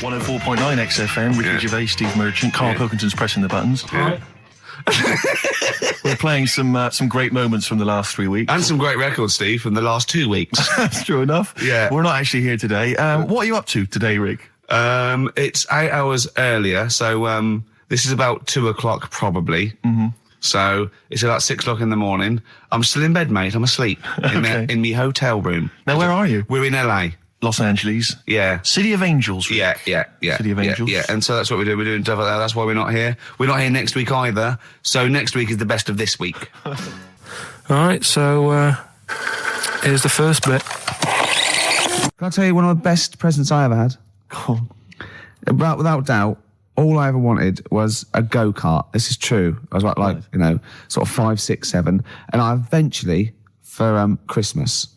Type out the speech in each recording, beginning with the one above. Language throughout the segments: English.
104.9 XFM, Ricky Gervais, Steve Merchant, Karl Pilkington's pressing the buttons. Yeah. We're playing some great moments from the last 3 weeks. And some great records, Steve, from the last 2 weeks. That's true enough. Yeah. We're not actually here today. What are you up to today, Rick? It's 8 hours earlier, so this is about 2 o'clock probably. Mm-hmm. So it's about 6 o'clock in the morning. I'm still in bed, mate. I'm asleep in my hotel room. Now, where are you? We're in LA. Los Angeles. Yeah. City of Angels. Rick. Yeah. City of Angels. Yeah, and so that's what we do. We're doing stuff like that. That's why we're not here. We're not here next week either. So next week is the best of this week. All right, so here's the first bit. Can I tell you one of the best presents I ever had? Go on. Without doubt, all I ever wanted was a go-kart. This is true. I was like you know, sort of 5, 6, 7. And I eventually, for Christmas,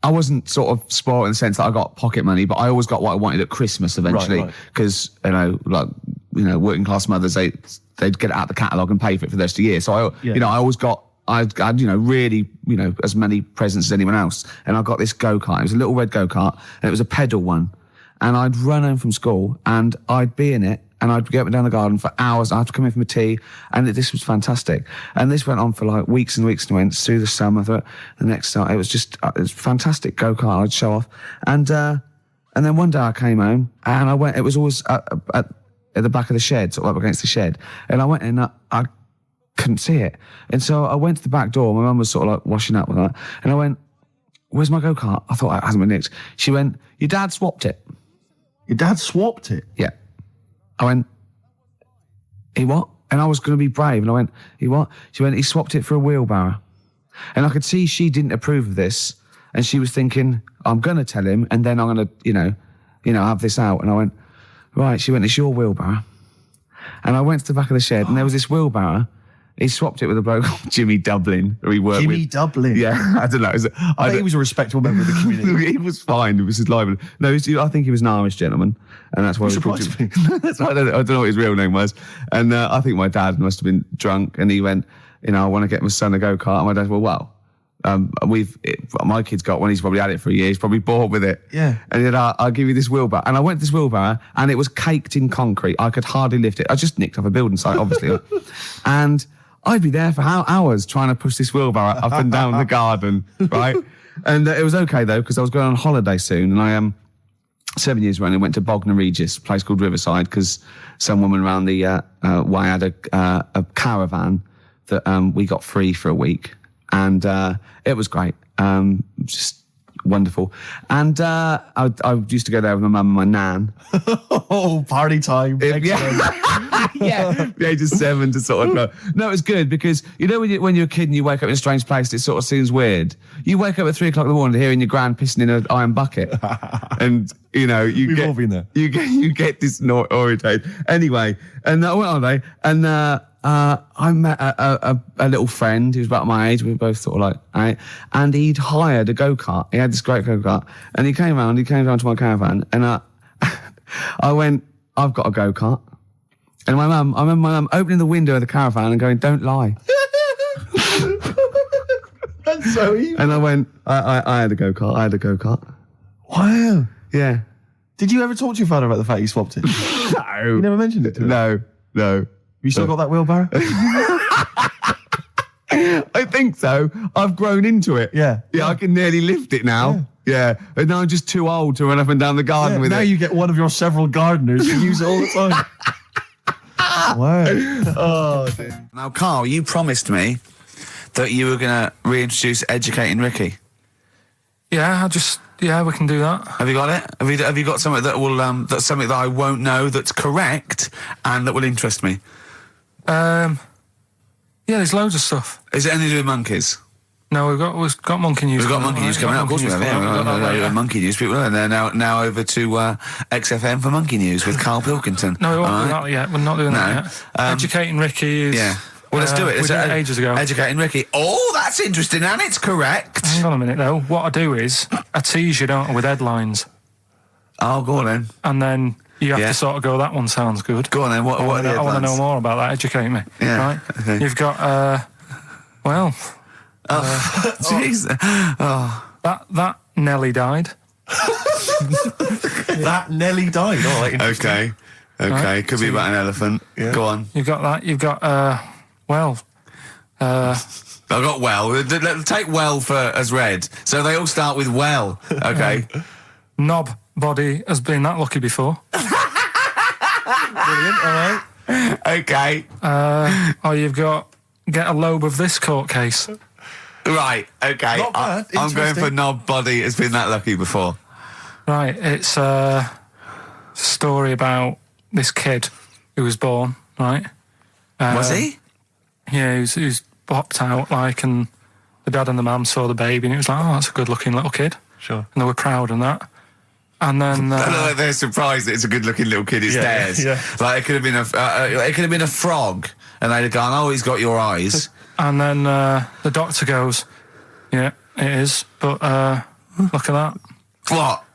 I wasn't sort of spoiled in the sense that I got pocket money, but I always got what I wanted at Christmas eventually. Because, working class mothers, they'd get it out the catalogue and pay for it for the rest of the year. So, I always got, I had, really, as many presents as anyone else. And I got this go-kart. It was a little red go-kart and it was a pedal one. And I'd run home from school and I'd be in it and I'd get down the garden for hours. I'd have to come in for my tea, and this was fantastic. And this went on for like weeks and weeks and went through the summer. The next time, it was fantastic go-kart. I'd show off. And then one day I came home and I went, it was always at the back of the shed, sort of up against the shed. And I went in, I couldn't see it. And so I went to the back door. My mum was sort of like washing up with that. And I went, "Where's my go-kart?" I thought it hasn't been nicked. She went, "Your dad swapped it." Your dad swapped it? Yeah. I went, "He what?" And I was going to be brave. And I went, "He what?" She went, "He swapped it for a wheelbarrow." And I could see she didn't approve of this. And she was thinking, "I'm going to tell him and then I'm going to, have this out." And I went, "Right." She went, "It's your wheelbarrow." And I went to the back of the shed and there was this wheelbarrow. He swapped it with a bloke called Jimmy Dublin, who he worked with. Jimmy Dublin? Yeah, I don't know. I think he was a respectable member of the community. He was fine. It was his life. No, I think he was an Irish gentleman. And that's why we called him. That's why I don't know what his real name was. And I think my dad must have been drunk and he went, "I want to get my son a go-kart." And my dad went, my kid's got one. He's probably had it for a year. He's probably bored with it. Yeah. And he said, "I'll give you this wheelbarrow." And I went to this wheelbarrow and it was caked in concrete. I could hardly lift it. I just nicked off a building site, obviously. And I'd be there for hours trying to push this wheelbarrow up and down the garden, right? And it was okay, though, because I was going on holiday soon. And I 7 years running, went to Bognor Regis, a place called Riverside, because some woman around the way had a caravan that we got free for a week. And it was great. Just wonderful. And I used to go there with my mum and my nan. Oh, party time. Yeah, the age of 7 to sort of no, it was good because when you're a kid and you wake up in a strange place, it sort of seems weird. You wake up at 3 o'clock in the morning hearing your gran pissing in an iron bucket, and We've all been there. You get disorientated. Anyway, and I went on holiday, and I met a little friend who was about my age. We were both sort of like, and he'd hired a go-kart. He had this great go-kart, and he came around to my caravan, and I went, "I've got a go-kart." And I remember my mum opening the window of the caravan and going, "Don't lie." That's so evil. And I went, I had a go-kart. Wow. Yeah. Did you ever talk to your father about the fact you swapped it? No. You never mentioned it to him? No. You still got that wheelbarrow? I think so. I've grown into it. Yeah. I can nearly lift it now. Yeah. And now I'm just too old to run up and down the garden with it. Now you get one of your several gardeners and use it all the time. Wow. Oh, dear. Now, Karl, you promised me that you were going to reintroduce Educating Ricky. Yeah, we can do that. Have you got it? Have you got something that will that's something that I won't know that's correct and that will interest me? Yeah, there's loads of stuff. Is it anything to do with monkeys? No, we've got monkey news. We've got monkey news coming out. Of course we have. Yeah, monkey news. People are there now over to XFM for monkey news with Karl Pilkington. No, we won't do that yet. We're not doing that yet. Educating Ricky is... Yeah. Well, let's do it. We did it ages ago. Educating Ricky. Oh, that's interesting, and it's correct. Hang on a minute, though. What I do is I tease you, don't I, with headlines. Oh, go on then. And then you have to sort of go, "That one sounds good." Go on then. What are the headlines? I want to know more about that. Educate me. Yeah. Right? Okay. You've got, jeez. That Nelly died. That Nelly died. All right. Okay. Right. Could be about an elephant. Yeah. Go on. You've got that. You've got, well... I got well. Take well as red. So they all start with well. Okay. Knob body has been that lucky before. Brilliant. All right. Okay. Or you've got get a lobe of this court case. Right. Okay. Not bad. I'm going for Interesting. knob body has been that lucky before. Right, it's a story about this kid who was born, right? Was he? Yeah, he was popped out, like, and the dad and the mum saw the baby, and it was like, oh, that's a good-looking little kid. Sure. And they were proud and that. And then... I know they're surprised that it's a good-looking little kid. It's theirs. Yeah. Like, it could have been a frog, and they'd have gone, oh, he's got your eyes. And then the doctor goes, yeah, it is, but look at that. What?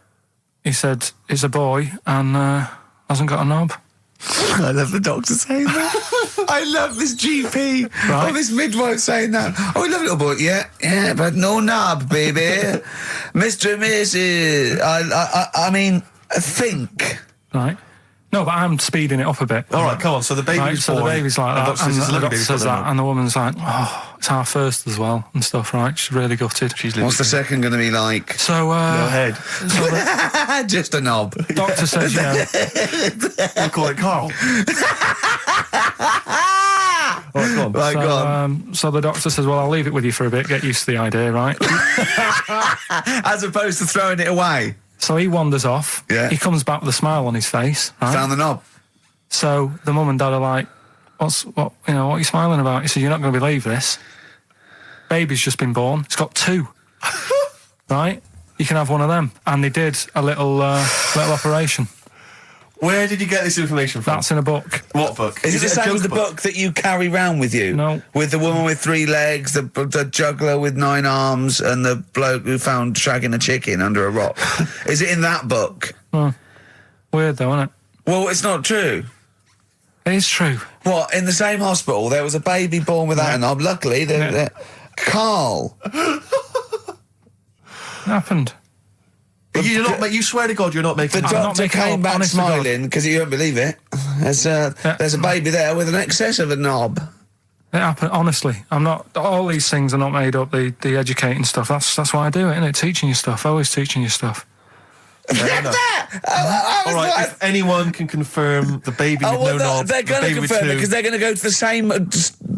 He said, it's a boy and hasn't got a knob. I love the doctor saying that. I love this GP. Right. Oh, this midwife saying that. Oh, we love little boy. Yeah, but no knob, baby. Mr. and Mrs. I mean, think. Right. No, but I'm speeding it up a bit. All right, come on. So the baby's Right, so the born, baby's like that, doctor and says, the "Look, doctor baby's says got that, a and the woman's like, oh, it's our first as well, and stuff, right? She's really gutted. She's What's the second going to be like? So, Go ahead. so the Just a knob. doctor says, you know, We'll call it Carl. All right, go on. Right, go on. so the doctor says, well, I'll leave it with you for a bit, get used to the idea, right? As opposed to throwing it away. So he wanders off. Yeah. He comes back with a smile on his face, right? Found the knob. So the mum and dad are like, what are you smiling about? He said, you're not going to believe this. Baby's just been born. It's got two. Right? You can have one of them. And they did a little operation. Where did you get this information from? That's in a book. What book? Is it the a same as the joke book that you carry round with you? No. With the woman with 3 legs, the juggler with 9 arms, and the bloke who found shagging a chicken under a rock. Is it in that book? Weird though, isn't it? Well, it's not true. It is true. What, in the same hospital, there was a baby born without a knob. Luckily, Carl. It happened. You're not, you swear to God you're not making... The I'm not doctor making it came up, back honest to God. smiling because you won't believe it. There's a baby there with an excess of a knob. It happened, honestly. I'm not... All these things are not made up, the educating stuff. That's why I do it, isn't it? Teaching you stuff. Always teaching you stuff. enough. All right, if anyone can confirm the baby with no knob, they're going to confirm it because they're going to go to the same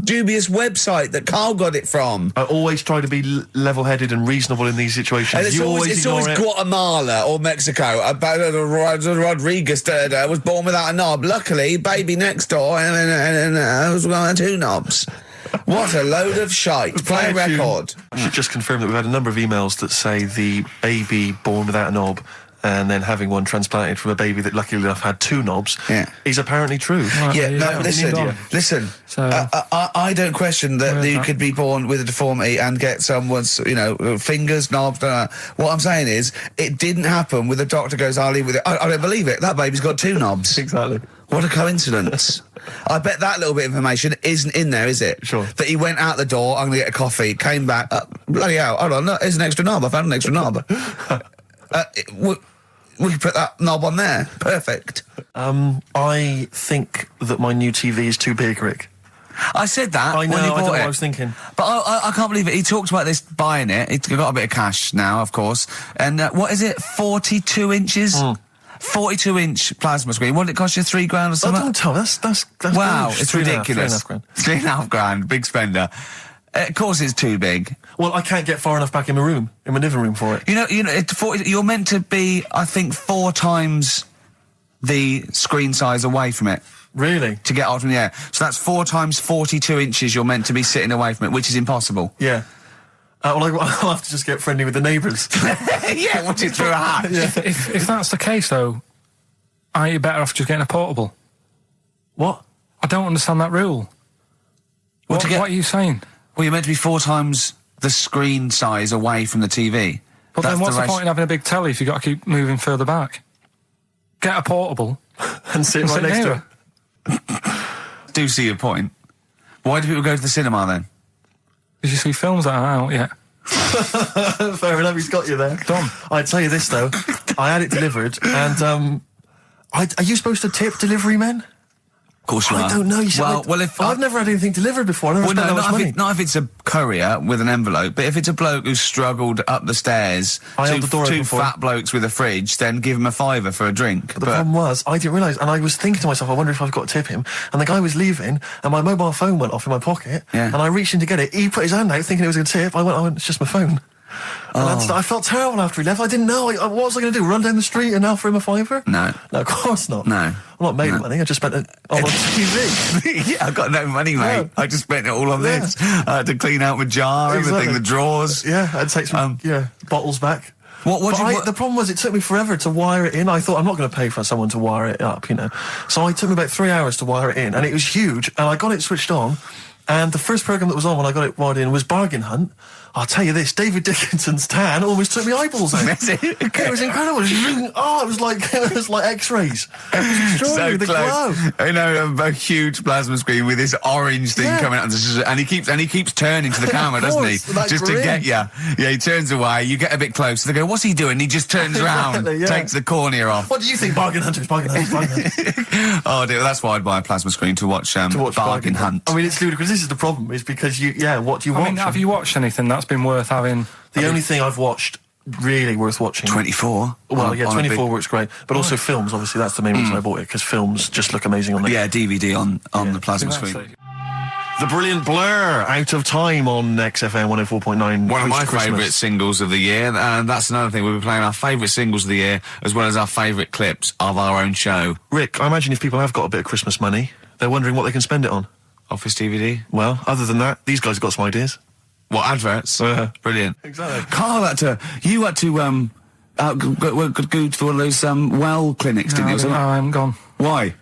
dubious website that Carl got it from. I always try to be level-headed and reasonable in these situations. And it's You always ignore it. Guatemala or Mexico. Rodriguez was born without a knob. Luckily, baby next door and was one of 2 knobs. What a load of shite. Play a record. I should just confirm that we've had a number of emails that say the baby born without a knob and then having one transplanted from a baby that luckily enough had 2 knobs is apparently true. Right, Yeah, there you no, go. listen. So- I don't question that you could be born with a deformity and get someone's, fingers, knobs. What I'm saying is, it didn't happen with the doctor goes, I'll leave with it. I don't believe it. That baby's got 2 knobs. Exactly. What a coincidence. I bet that little bit of information isn't in there, is it? Sure. That he went out the door, I'm going to get a coffee, came back, bloody hell, hold on, look, here's an extra knob. I found an extra knob. We could put that knob on there. Perfect. I think that my new TV is too big, Rick. I said that I know, when he I don't know bought what it. I was thinking. But I can't believe it. He talked about this buying it. He's got a bit of cash now, of course. And what is it? 42 inches? 42-inch plasma screen. What did it cost you? $3,000 or Oh, something? don't tell me. That's Wow, bullshit. it's 3.5 ridiculous. grand. $3,500, big spender. Of course, it's too big. Well, I can't get far enough back in my room, in my living room for it. You're meant to be, I think, 4 times the screen size away from it Really? to get out from the air. So that's 4 times 42 inches. You're meant to be sitting away from it, which is impossible. Yeah. Well, I'll have to just get friendly with the neighbours. Yeah, watch it through a hat. If that's the case, though, aren't you better off just getting a portable? What? I don't understand that rule. What are you saying? Well, you're meant to be 4 times the screen size away from the TV. But then what's the point in having a big telly if you've got to keep moving further back? Get a portable. And sit right next to near it. Do see your point. Why do people go to the cinema then? Did you see films that are out yet? Fair enough, he's got you there. Done. I'd tell you this, though. I had it delivered, and are you supposed to tip delivery men? Of course you are. I don't know. You see, if I've never had anything delivered before. I never spent that much money. Not if it's a courier with an envelope, but if it's a bloke who's struggled up the stairs, two fat blokes with a fridge, then give him a £5 for a drink. But the problem was, I didn't realise, and I was thinking to myself, I wonder if I've got to tip him. And the guy was leaving, and my mobile phone went off in my pocket, and I reached in to get it. He put his hand out thinking it was a tip. I went, it's just my phone. And I felt terrible after he left. I didn't know. What was I going to do? Run down the street and offer him a £5? No, of course not. No. I'm not made money. I just spent it on TV. Yeah, I've got no money, mate. Yeah. I just spent it all on this. I had to clean out my jar, everything, the drawers. Yeah, I'd take some bottles back. The problem was, it took me forever to wire it in. I thought, I'm not going to pay for someone to wire it up, you know. So it took me about 3 hours to wire it in, and it was huge, and I got it switched on, and the first programme that was on when I got it wired in was Bargain Hunt. I'll tell you this, David Dickinson's tan almost took me eyeballs out. It was incredible. It was like X-rays. It was extraordinary, the glow. I know, a huge plasma screen with this orange thing coming out, and he keeps turning to the camera, doesn't he? Just to get you. Yeah, he turns away. You get a bit closer. They go, "What's he doing?" He just turns around, takes the cornea off. What do you think, Bargain Hunters? Bargain Hunters. Oh dear, that's why I'd buy a plasma screen to watch Bargain Hunt. I mean, it's ludicrous. This is the problem, is because what do you watch? I mean, have you watched anything that's been worth having? The only thing I've watched really worth watching. 24. Well, 24 works great, but also films. Obviously, that's the main reason I bought it, because films just look amazing on there. Yeah, DVD on the plasma screen. The brilliant Blur, Out of Time on XFM 104.9. One of my favourite singles of the year, and that's another thing. We'll be playing our favourite singles of the year, as well as our favourite clips of our own show. Rick, I imagine if people have got a bit of Christmas money, they're wondering what they can spend it on. Office DVD? Well, other than that, these guys have got some ideas. What, adverts? Brilliant. Exactly. Carl, you had to go to one of those well clinics, didn't you? No, I haven't gone. Why?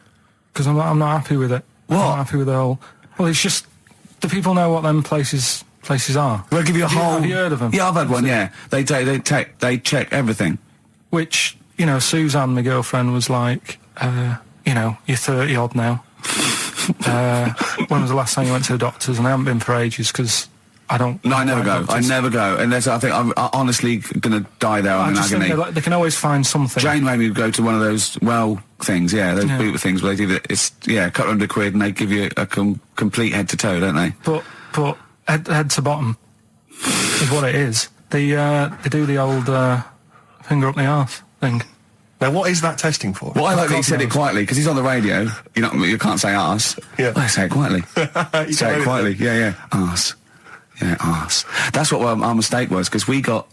Because I'm not happy with it. What? I'm not happy with the whole... Well, it's just... Do people know what them places are? They'll give you a whole... Have you heard of them? Yeah, I've had one, yeah. They check everything. Which, you know, Suzanne, my girlfriend, was like, you know, you're 30-odd now. When was the last time you went to the doctors? And I haven't been for ages, because... I never go. I never go. Unless I think I'm honestly going to die there in agony. They can always find something. Jane made me go to one of those things, those boot things where they do it's a couple £100 and they give you a complete head to toe, don't they? But head to bottom is what it is. They do the old finger up the arse thing. Now, what is that testing for? Well, I like that he said it quietly, because he's on the radio. You can't say arse. Yeah. I say it quietly. Say it quietly. Yeah. Arse. Yeah, arse. That's what our mistake was, because we got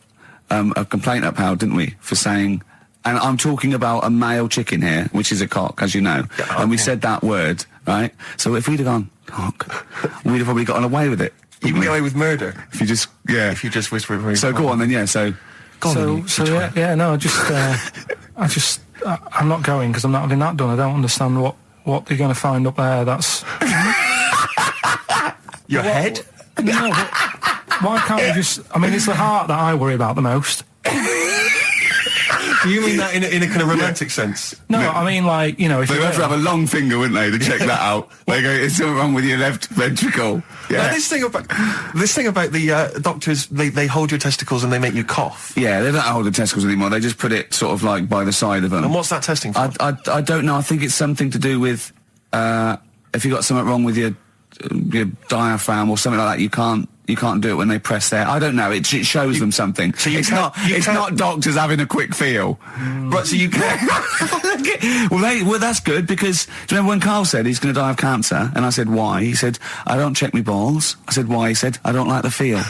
a complaint upheld, didn't we, for saying... And I'm talking about a male chicken here, which is a cock, as you know. Yeah, and we said that word, right? So if we'd have gone, cock, we'd have probably gotten away with it. You can get away with murder. If you just, If you just whisper it. So go on then, I'm not going, because I'm not having that done. I don't understand what they're going to find up there. That's... Your head? No, but why can't we just... I mean, it's the heart that I worry about the most. Do you mean that in a kind of romantic sense? No, I mean, like, you know... If they'd have to have a long finger, wouldn't they, to check that out? They go, it's something wrong with your left ventricle. Yeah. Now, this thing about the doctors, they hold your testicles and they make you cough. Yeah, they don't hold the testicles anymore. They just put it sort of like by the side of them. And what's that testing for? I don't know. I think it's something to do with if you got something wrong with your diaphragm or something like that, you can't do it when they press there. I don't know. It shows them something. So it's not doctors having a quick feel. Right, so you can't... well, that's good, because do you remember when Carl said he's going to die of cancer, and I said why? He said, I don't check my balls. I said why? He said, I don't like the feel.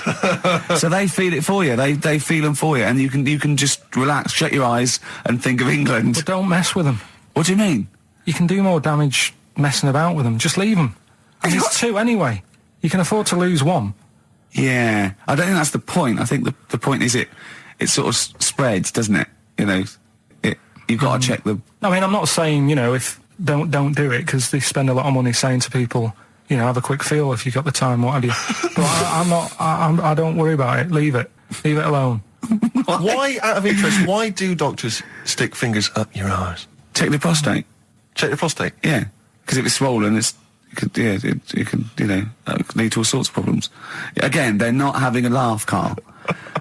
So they feel it for you. They feel them for you, and you can just relax, shut your eyes, and think of England. But don't mess with them. What do you mean? You can do more damage messing about with them. Just leave them. And there's two anyway. You can afford to lose one. Yeah, I don't think that's the point. I think the point is it sort of spreads, doesn't it? You know, you've got to check the... I mean, I'm not saying, you know, if don't do it, because they spend a lot of money saying to people, you know, have a quick feel if you've got the time, what have you. But I don't worry about it. Leave it alone. Why, out of interest, why do doctors stick fingers up your arse? Check the prostate. Check the prostate? Yeah, because if it's swollen, it could lead to all sorts of problems. Again, they're not having a laugh, Carl.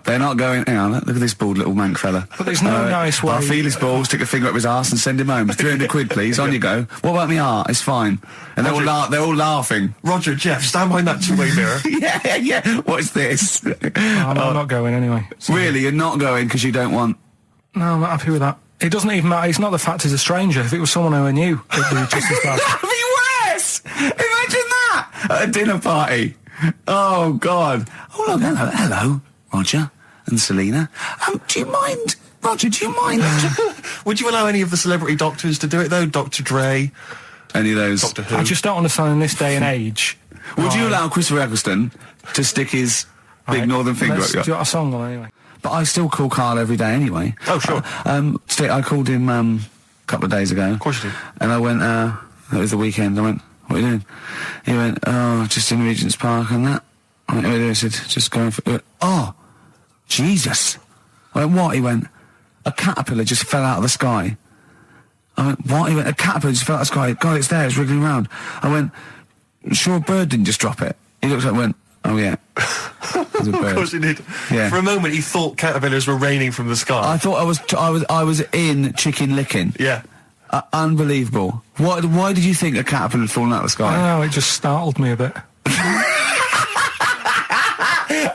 They're not going, hang on, look at this bald little mank fella. But there's no nice way. I'll feel his balls, stick a finger up his arse and send him home. 300 quid, please, on you go. What about me art? It's fine. And they're all laughing. Roger, Jeff, stand behind that two-way mirror. yeah. What's this? I'm not going anyway. So. Really? You're not going because you don't want... No, I'm not happy with that. It doesn't even matter. It's not the fact he's a stranger. If it was someone who I knew, it'd be just as bad. That'd be worse! Imagine that! At a dinner party. Oh, God. Oh, look, hello, Roger and Selena. Do you mind... Roger, do you mind... Would you allow any of the celebrity doctors to do it, though? Dr. Dre? Any of those? Doctor Who? I just don't understand in this day and age. Would you allow Christopher Eccleston to stick his big northern finger up your... Do you want a song on anyway? But I still call Carl every day anyway. Oh, sure. I called him a couple of days ago. Of course you did. And I went, it was the weekend, I went, what are you doing? He went, oh, just in Regent's Park and that. I went, what are you doing? I said, just going for... He went, oh, Jesus. I went, what? He went, a caterpillar just fell out of the sky. I went, what? He went, a caterpillar just fell out of the sky. God, it's there, it's wriggling around. I went, sure a bird didn't just drop it? He looked up and went, oh, yeah. It was a bird. Of course he did. Yeah. For a moment, he thought caterpillars were raining from the sky. I thought I was in chicken licking. Yeah. Unbelievable. Why did you think a caterpillar had fallen out of the sky? I don't know, it just startled me a bit.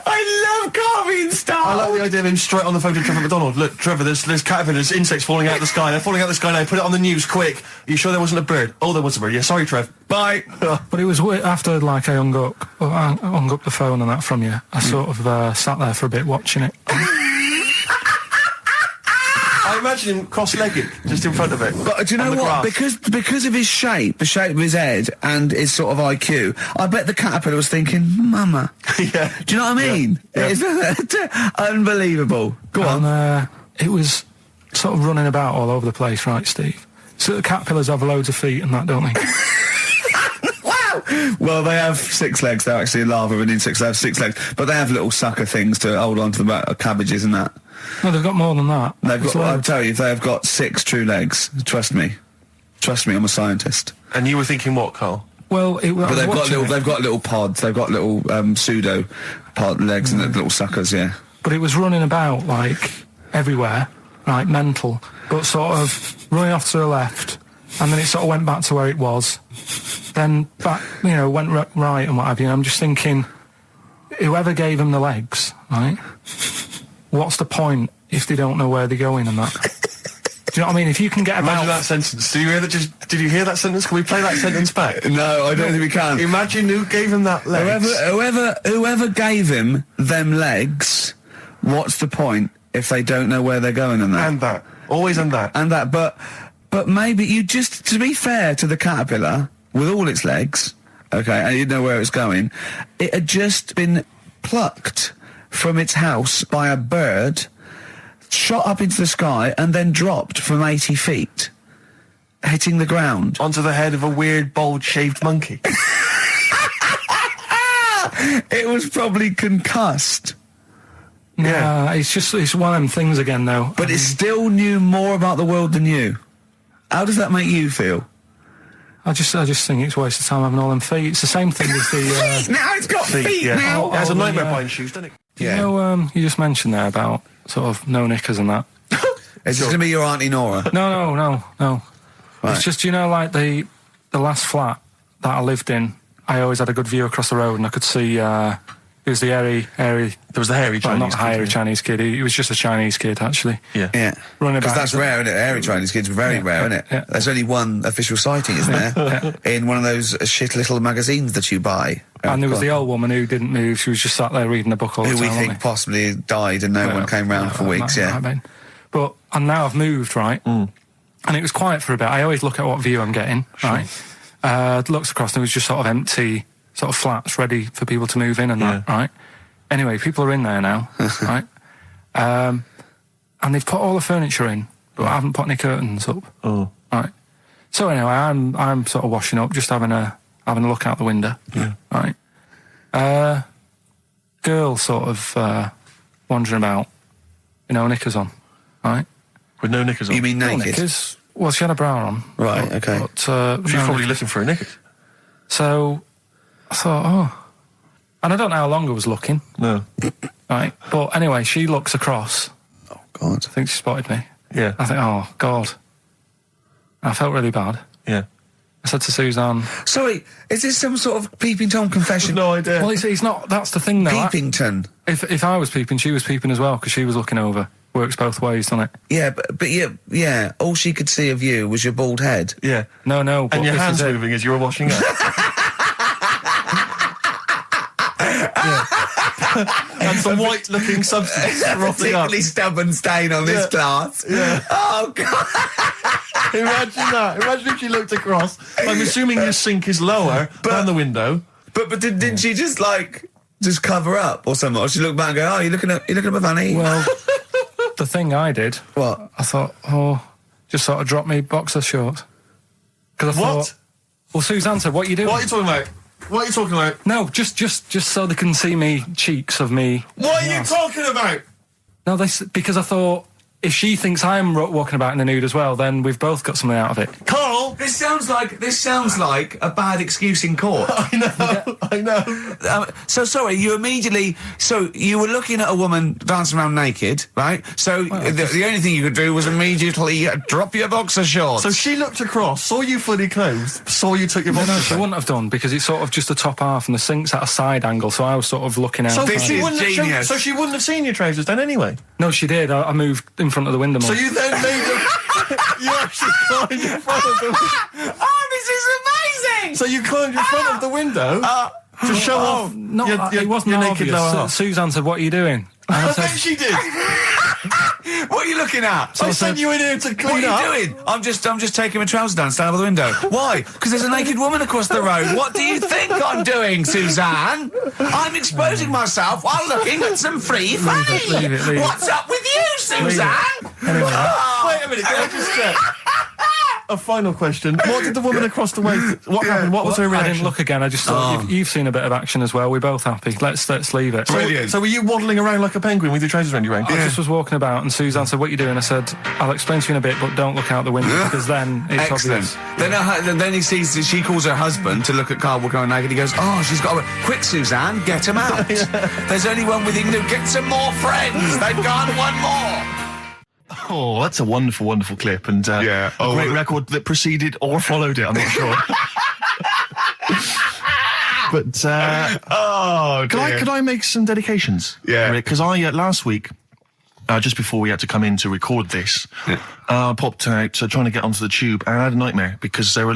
I love Carl being I startled. like the idea of him straight on the phone to Trevor McDonald. Look, Trevor, there's caterpillars, insects falling out of the sky. They're falling out of the sky now. Put it on the news, quick. Are you sure there wasn't a bird? Oh, there was a bird. Yeah, sorry, Trev. Bye. But it was after, like, I hung up the phone and that from you. I sort of sat there for a bit watching it. I imagine him cross-legged, just in front of it. But do you know what? Because of his shape, the shape of his head, and his sort of IQ, I bet the caterpillar was thinking, Mama. Yeah. Do you know what I mean? Yeah. It's unbelievable. Go on. And it was sort of running about all over the place, right, Steve? So the caterpillars have loads of feet and that, don't they? Wow! Well, they have 6 legs. They're actually larvae of insects. They have 6 legs. But they have little sucker things to hold on to the back of cabbages and that. No, they've got more than that. I'll tell you, they have got 6 true legs. Trust me. Trust me, I'm a scientist. And you were thinking what, Carl? Well, but they've got little pods. They've got little pseudo pod legs and little suckers. Yeah. But it was running about like everywhere, right, mental, but sort of running off to the left, and then it sort of went back to where it was, then back, went right and what have you. I'm just thinking, whoever gave them the legs, right? What's the point if they don't know where they're going and that? Do you know what I mean? If you can get about... Imagine that sentence. Did you hear that sentence? Can we play that sentence back? No, I don't think we can. Imagine who gave him that legs. Whoever gave him them legs, what's the point if they don't know where they're going and that? And that. Always and that. And that, but maybe you just, to be fair to the caterpillar, with all its legs, okay, and you didn't know where it was going, it had just been plucked from its house by a bird, shot up into the sky, and then dropped from 80 feet, hitting the ground. Onto the head of a weird, bald-shaved monkey. It was probably concussed. Yeah, it's one of them things again, though. But it still knew more about the world than you. How does that make you feel? I just think it's a waste of time having all them feet. It's the same thing as the... Now it's got feet now! It has a nightmare buying shoes, doesn't it? Yeah. You just mentioned there about sort of no knickers and that. Is this going to be your Auntie Nora? No. Right. It's just, like the last flat that I lived in, I always had a good view across the road and I could see... It was the hairy... There was the hairy Chinese kid. Not the hairy Chinese kid. He was just a Chinese kid, actually. Yeah. Running because about. that's rare, isn't it? Hairy Chinese kids are very rare, isn't it? Yeah. There's only one official sighting, isn't there? In one of those shit little magazines that you buy. And there was the old woman who didn't move. She was just sat there reading a book all the time. Who we think possibly died and no one came round for weeks, and now I've moved, right? And it was quiet for a bit. I always look at what view I'm getting, right? Looks across and it was just sort of empty, sort of flats ready for people to move in and that, right? Anyway, people are in there now, right? And they've put all the furniture in, but I haven't put any curtains up. Oh. Right. So anyway, I'm sort of washing up, just having a look out the window. Yeah. Right. Girl sort of wandering about, knickers on, right? With no knickers on? You mean naked? No knickers. Well, she had a bra on. Right, okay. But, she's probably looking for a knickers. So I thought, and I don't know how long I was looking. No. Right? But anyway, she looks across. Oh, God. I think she spotted me. Yeah. I think, oh, God. I felt really bad. Yeah. I said to Suzanne... Sorry, is this some sort of peeping Tom confession? No idea. Well, he's not... That's the thing, though. Peepington. If I was peeping, she was peeping as well, because she was looking over. Works both ways, doesn't it? Yeah, but yeah, all she could see of you was your bald head. Yeah. No, but And your this hands is it. moving as you were washing up. And some white-looking substance frothing up. Particularly stubborn stain on this glass. Yeah. Oh, God. Imagine that. Imagine if she looked across. I'm assuming your sink is lower than the window. But didn't she just cover up or something? Or she looked back and go, oh, you're looking at my fanny? Well, the thing I did... What? I thought, just sort of drop me boxer shorts. Because I thought... Well, Suzanne said, what are you doing? What are you talking about? What are you talking about? No, just so they can see me cheeks of me. What are you talking about? No, because I thought if she thinks I'm walking about in the nude as well, then we've both got something out of it. Carl! This sounds like a bad excuse in court. I know. So sorry, you were looking at a woman dancing around naked, right? So the only thing you could do was immediately drop your boxer shorts. So she looked across, saw you fully clothed, saw you took your boxer No, she wouldn't have done, because it's sort of just the top half and the sink's at a side angle, so I was sort of looking out. So This she is wouldn't have genius. so she wouldn't have seen your trousers then anyway? No, she did. I moved in front of the window more. So you then made you actually climbed in front of the window. Oh, this is amazing! So you climbed in front of the window to show off No, your it wasn't your naked obvious. lower half. Suzanne said, what are you doing? And I I bet said, she did. What are you looking at? I sent you in here to clean What up. are you doing? I'm just taking my trousers down, stand by the window. Why? Because there's a naked woman across the road. What do you think I'm doing, Suzanne? I'm exposing myself while looking at some free fanny. leave it. What's up with you, Suzanne? Anyway, Wait a minute, can I just check? A final question. What did the woman across the way... What happened? What was her I reaction? didn't look again. I just thought you've seen a bit of action as well. We're both happy. Let's leave it. Brilliant. So were you waddling around like a penguin with your trousers around your ankles? I just was walking about, and Suzanne said, what are you doing? I said, I'll explain to you in a bit, but don't look out the window, because then it's Excellent. obvious. Then he sees, she calls her husband to look at Carl walking around naked. He goes, oh, she's got a... Quick, Suzanne, get him out. There's only one with him. Get some more friends. They've gone one more. Oh, that's a wonderful, wonderful clip, and a great record that preceded or followed it, I'm not sure. But, could I make some dedications? Yeah. Because I, last week, just before we had to come in to record this, popped out trying to get onto the tube, and I had a nightmare, because there were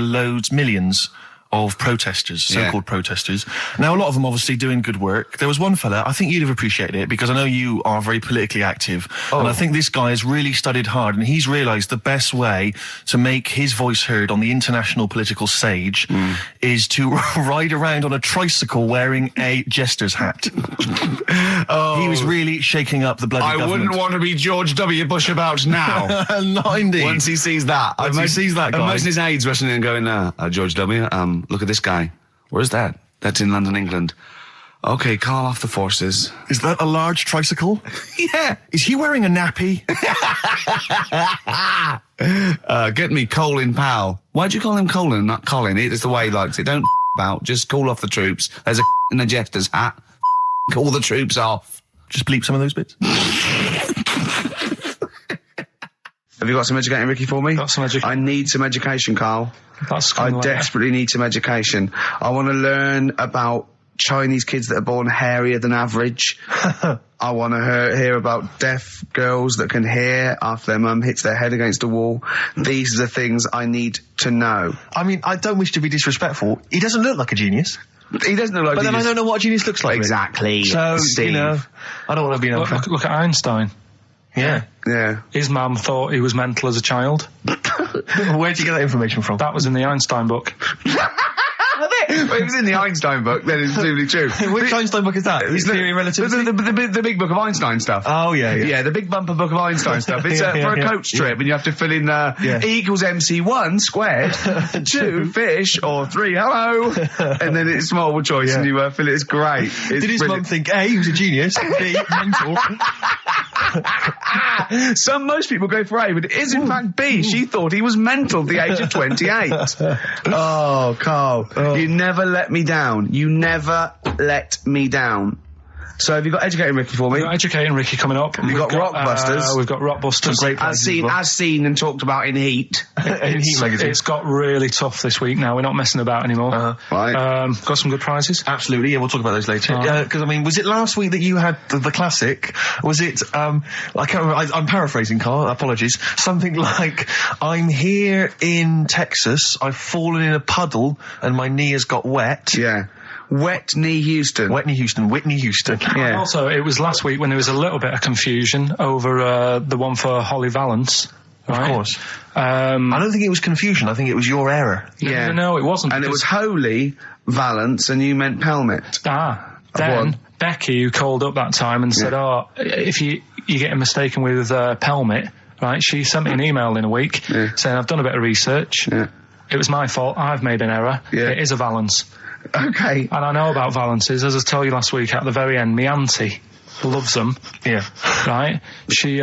millions of protesters, so-called protesters. Now, a lot of them obviously doing good work. There was one fella, I think you'd have appreciated it, because I know you are very politically active, and I think this guy has really studied hard, and he's realised the best way to make his voice heard on the international political stage is to ride around on a tricycle wearing a jester's hat. He was really shaking up the bloody government. wouldn't want to be George W. Bush about now. Not indeed. Once he sees that. Once he sees that guy. Imagine his aides rushing in and going, George W., look at this guy. Where's that? That's in London, England. Okay, call off the forces. Is that a large tricycle? Yeah. Is he wearing a nappy? Get me Colin Powell. Why'd you call him Colin, not Colin? It's the way he likes it. Don't about. Just call off the troops. There's a in a jester's hat. Call the troops off. Just bleep some of those bits. Have you got some educating, Ricky, for me? Got some education. I need some education, Carl. That's I kind of desperately need some education. I want to learn about Chinese kids that are born hairier than average. I want to hear about deaf girls that can hear after their mum hits their head against a wall. These are the things I need to know. I mean, I don't wish to be disrespectful. He doesn't look like a genius. He doesn't look like But then I genius. don't know what a genius looks like. Exactly. So, Steve. you know, I don't want to be an Look at Einstein. Yeah. Yeah. His mum thought he was mental as a child. Where'd you get that information from? That was in the Einstein book. Well, it was in the Einstein book, then it's presumably true. Which Einstein book is that? His Theory of Relativity? The big book of Einstein stuff. Oh, yeah. Yeah, the big bumper book of Einstein stuff. It's for a coach trip, and you have to fill in E equals MC1 squared, 2 fish, or 3 hello, and then it's multiple choice, and you fill it. It's great. It's Did his mum think, A, he was a genius, B, mental? Most people go for A, but it is in fact B. She thought he was mental at the age of 28. Oh, Carl, you never let me down. You never let me down. So have you got Educating Ricky for me? We've got Educating Ricky coming up. We've got Rockbusters. We've got Rockbusters. Great As seen and talked about in Heat. In Heat magazine. It's got really tough this week now. We're not messing about anymore. Right. Got some good prizes. Absolutely, yeah, we'll talk about those later. Because, I mean, was it last week that you had the classic? Was it, I can't remember, I'm paraphrasing, Carl, apologies. Something like, I'm here in Texas, I've fallen in a puddle, and my knee has got wet. Yeah. Whitney Houston. Whitney Houston. Yeah. And also, it was last week when there was a little bit of confusion over the one for Holly Valance. Right? Of course. I don't think it was confusion, I think it was your error. Yeah. No, it wasn't. And it was Holy Valance, and you meant Pelmet. Then Becky, who called up that time and said, if you're getting mistaken with Pelmet, right, she sent me an email in a week saying, I've done a bit of research. Yeah. It was my fault. I've made an error. Yeah. It is a Valance. Okay. And I know about Valances. As I told you last week, at the very end, my auntie loves them. Yeah. Right? She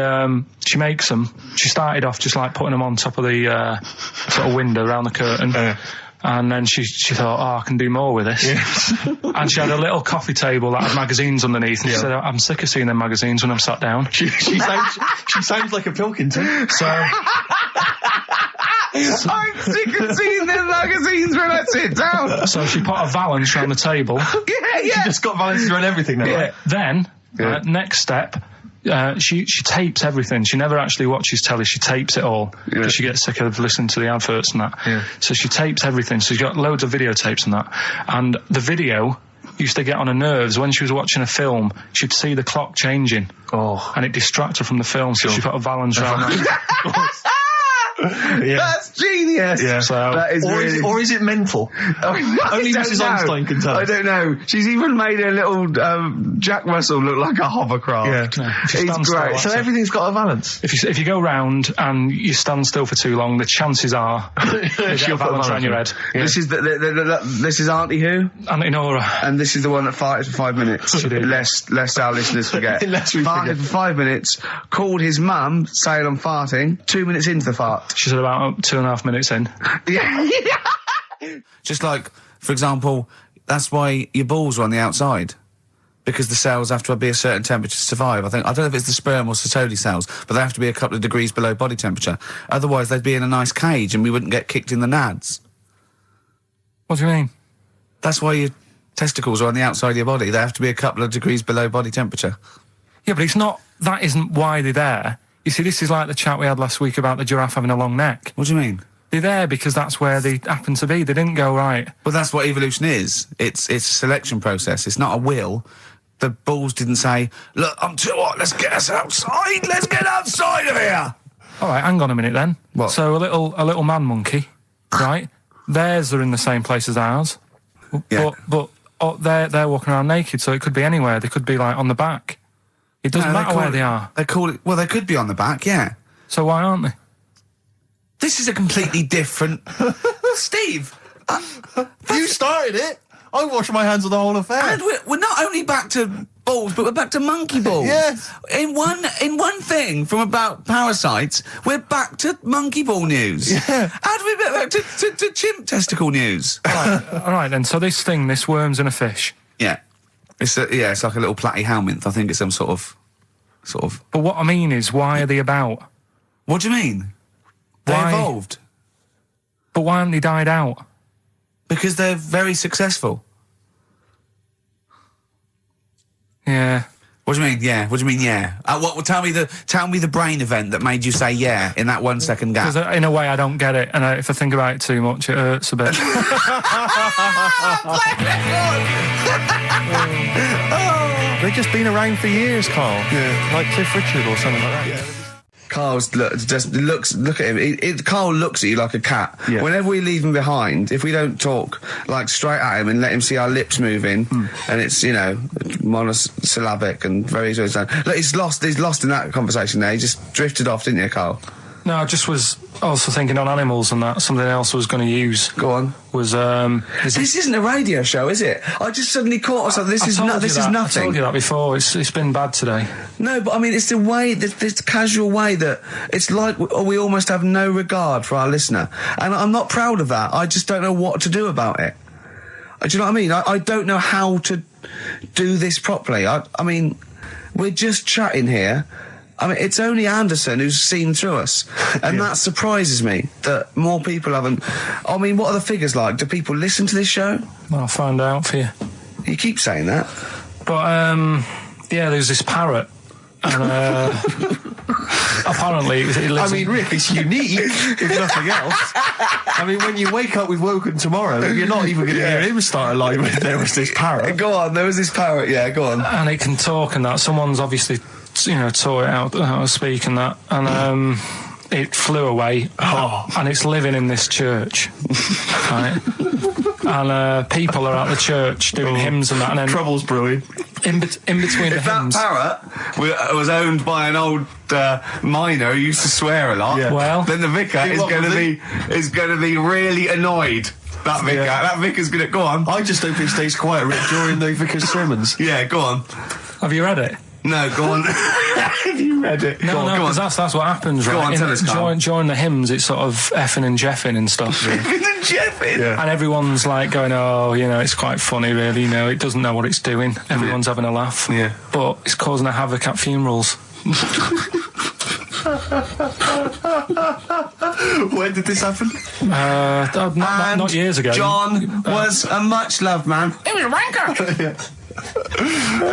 makes them. She started off just like putting them on top of the sort of window around the curtain. And then she thought, I can do more with this. Yeah. And she had a little coffee table that had magazines underneath. And she said, I'm sick of seeing them magazines when I'm sat down. She sounds like a Pilkington. So... I'm sick of seeing them magazines when I sit down. So she put a Valance around the table. Yeah. She just got Valances around everything now. Yeah. Then, next step, she tapes everything. She never actually watches telly. She tapes it all because she gets sick of listening to the adverts and that. Yeah. So she tapes everything. So she's got loads of videotapes and that. And the video used to get on her nerves. When she was watching a film, she'd see the clock changing. And it distracted her from the film. So she put a Valance around that. That's genius. Yeah. So, that is or is it mental? Only Mrs. Einstein can tell. I don't know. She's even made a little Jack Russell look like a hovercraft. Yeah. He's great. So everything's got a Valance. If you go round and you stand still for too long, the chances are she'll Valance around your head. Yeah. This is this is Auntie who? Auntie Nora. And this is the one that farted for 5 minutes. Lest our listeners forget. Farted for 5 minutes. Called his mum saying I'm farting. 2 minutes into the fart. She said about 2.5 minutes in. Yeah. Just like, for example, that's why your balls are on the outside. Because the cells have to be a certain temperature to survive. I don't know if it's the sperm or Sertoli cells, but they have to be a couple of degrees below body temperature. Otherwise, they'd be in a nice cage and we wouldn't get kicked in the nads. What do you mean? That's why your testicles are on the outside of your body. They have to be a couple of degrees below body temperature. Yeah, but it's not... That isn't why they're there. You see, this is like the chat we had last week about the giraffe having a long neck. What do you mean? They're there because that's where they happen to be. They didn't go, right. Well, that's what evolution is. It's a selection process. It's not a will. The balls didn't say, look, I'm too hot, let's get us outside. Let's get outside of here. All right, hang on a minute then. What? So a little man monkey, right? Theirs are in the same place as ours. Yeah. But they're walking around naked, so it could be anywhere. They could be, like, on the back. It doesn't matter where they are. They call it... Well, they could be on the back, yeah. So why aren't they? This is a completely different... Steve! You started it! I wash my hands of the whole affair. And we're not only back to balls, but we're back to monkey balls. Yes. In one thing from about parasites, we're back to monkey ball news. Yeah. How do we get back to chimp testicle news? All right, then. So this worm's in a fish. Yeah. It's like a little platyhelminth. I think it's some sort of. But what I mean is, why are they about? What do you mean? They Why? evolved But why haven't they died out? because they're very successful. Yeah. What do you mean? Yeah. What do you mean? Yeah. Tell me the brain event that made you say yeah in that 1 second gap. Because in a way I don't get it, and if I think about it too much, it hurts a bit. They've just been around for years, Carl. Yeah. Like Cliff Richard or something like that. Yeah. Carl's look at him. Carl looks at you like a cat. Yeah. Whenever we leave him behind, if we don't talk like straight at him and let him see our lips moving, and it's monosyllabic and very look, he's lost in that conversation there. He just drifted off, didn't you, Carl? No, I just was also thinking on animals and that. Something else I was going to use. Go on. Was This isn't a radio show, is it? I just suddenly caught myself. This is nothing. I told you that before. It's been bad today. No, but I mean, it's the way, this casual way that it's like we almost have no regard for our listener. And I'm not proud of that. I just don't know what to do about it. Do you know what I mean? I don't know how to do this properly. I mean, we're just chatting here. I mean, it's only Anderson who's seen through us. And that surprises me that more people haven't. I mean, what are the figures like? Do people listen to this show? Well, I'll find out for you. You keep saying that. But, yeah, there's this parrot. And, apparently it lives I mean, Rick, it's unique, if nothing else. I mean, when you wake up with Woken tomorrow, you're not even going to hear him start a line with there was this parrot. Go on, there was this parrot, yeah, go on. And it can talk and that. Someone's obviously, taught it out how to speak and that. And it flew away. And it's living in this church. Right? And people are at the church doing hymns and that. And then Trouble's brewing. In between the hymns. That parrot was owned by an old miner who used to swear a lot. Yeah. Well, then the vicar is going to be really annoyed. That vicar, that vicar's going to go on. I just hope it stays quiet, Rick, during the vicar's sermons. Yeah, go on. Have you read it? No, go on. Have you read it? No, because that's what happens, right? Go on, tell us, Carl. During the hymns, it's sort of effing and jeffing and stuff. Effing and jeffing? Yeah. And everyone's like going, it's quite funny, really, it doesn't know what it's doing. Everyone's having a laugh. Yeah. But it's causing a havoc at funerals. When did this happen? Not years ago. John was a much-loved man. He was a wanker!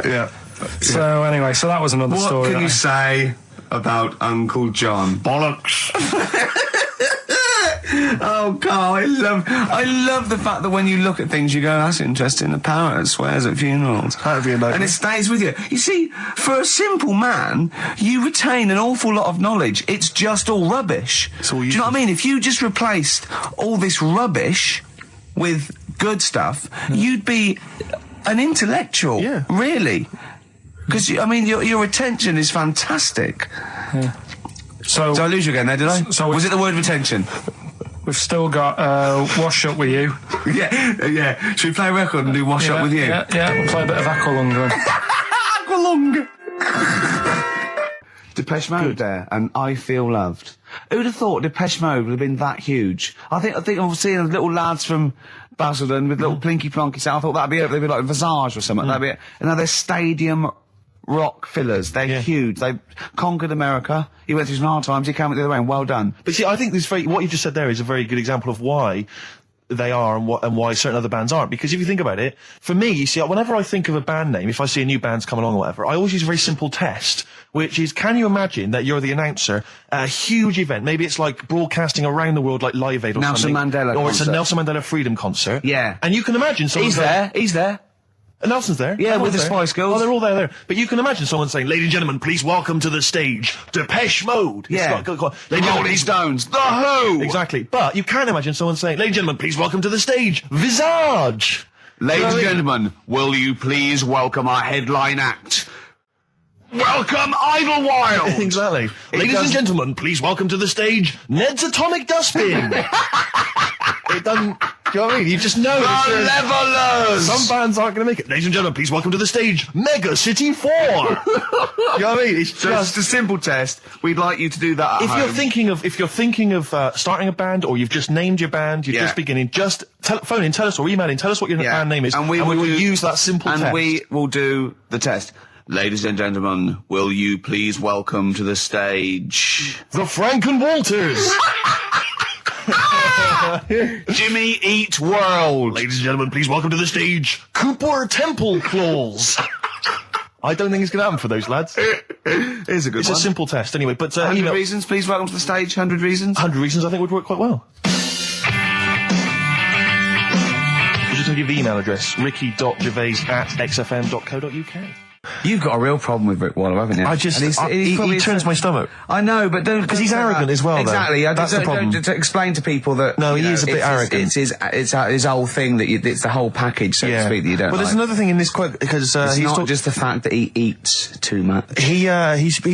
Yeah. So anyway, that was another story. What can you say about Uncle John? Bollocks. Oh, Carl, I love the fact that when you look at things, you go, that's interesting. The parrot that swears at funerals. That'd be a nice and it stays with you. You see, for a simple man, you retain an awful lot of knowledge. It's just all rubbish. Do you know what I mean? If you just replaced all this rubbish with good stuff, you'd be an intellectual. Yeah. Really. Because, I mean, your attention is fantastic. Yeah. So Did I lose you again there, did I? So was it the word retention? We've still got Wash Up With You. Yeah. Should we play a record and do Wash Up With You? Yeah, we'll play a bit of Aqualung then. Aqualung! Depeche Mode there, and I Feel Loved. Who'd have thought Depeche Mode would have been that huge? I think I've seen little lads from Basildon with little plinky plonky sound. I thought that'd be it. They'd be like Visage or something. That'd be it. And now they're stadium rock fillers. They're huge. They've conquered America. He went through some hard times. He came out the other way, and well done. But see, I think what you just said there is a very good example of why they are and why certain other bands aren't. Because if you think about it, for me, you see, whenever I think of a band name, if I see a new band's come along or whatever, I always use a very simple test, which is, can you imagine that you're the announcer at a huge event? Maybe it's like broadcasting around the world like Live Aid or Nelson something. Mandela Or concert. it's a Nelson Mandela Freedom concert. Yeah. And you can imagine someone He's there. Nelson's there. Yeah, with the Everyone's there. Spice Girls. Oh, they're all there. But you can imagine someone saying, ladies and gentlemen, please welcome to the stage, Depeche Mode. Yeah. Rolling Stones. The Who. Exactly. But you can imagine someone saying, ladies and gentlemen, please welcome to the stage, Visage. Ladies and gentlemen, will you please welcome our headline act? Welcome Idlewild! Exactly. Ladies and gentlemen, please welcome to the stage, Ned's Atomic Dustbin. It doesn't... Do you know what I mean? You just know. The Levelers! Some bands aren't going to make it. Ladies and gentlemen, please welcome to the stage, Mega City 4. You know what I mean? It's just a simple test. We'd like you to do that at If home. you're thinking of starting a band, or you've just named your band, you're just beginning, just phone in, tell us, or email in, tell us what your band name is, and we will use that simple test. And we will do the test. Ladies and gentlemen, will you please welcome to the stage... The Franken Walters! Jimmy Eat World! Ladies and gentlemen, please welcome to the stage, Cooper Temple Claws! I don't think it's going to happen for those lads. Here's a good one. It's a simple test, anyway. But 100 reasons, please welcome to the stage. 100 reasons. 100 reasons, I think, would work quite well. I'm just going to give the email address, ricky.gervais@xfm.co.uk. You've got a real problem with Rick Wallow, haven't you? He turns my stomach. I know, but don't... Because he's arrogant as well, Exactly. though. That's the problem. Don't explain to people that... No, he is a bit arrogant. It's his whole thing, that it's the whole package, so to speak, that you don't there's another thing in this quote, because it's not just the fact that he eats too much. He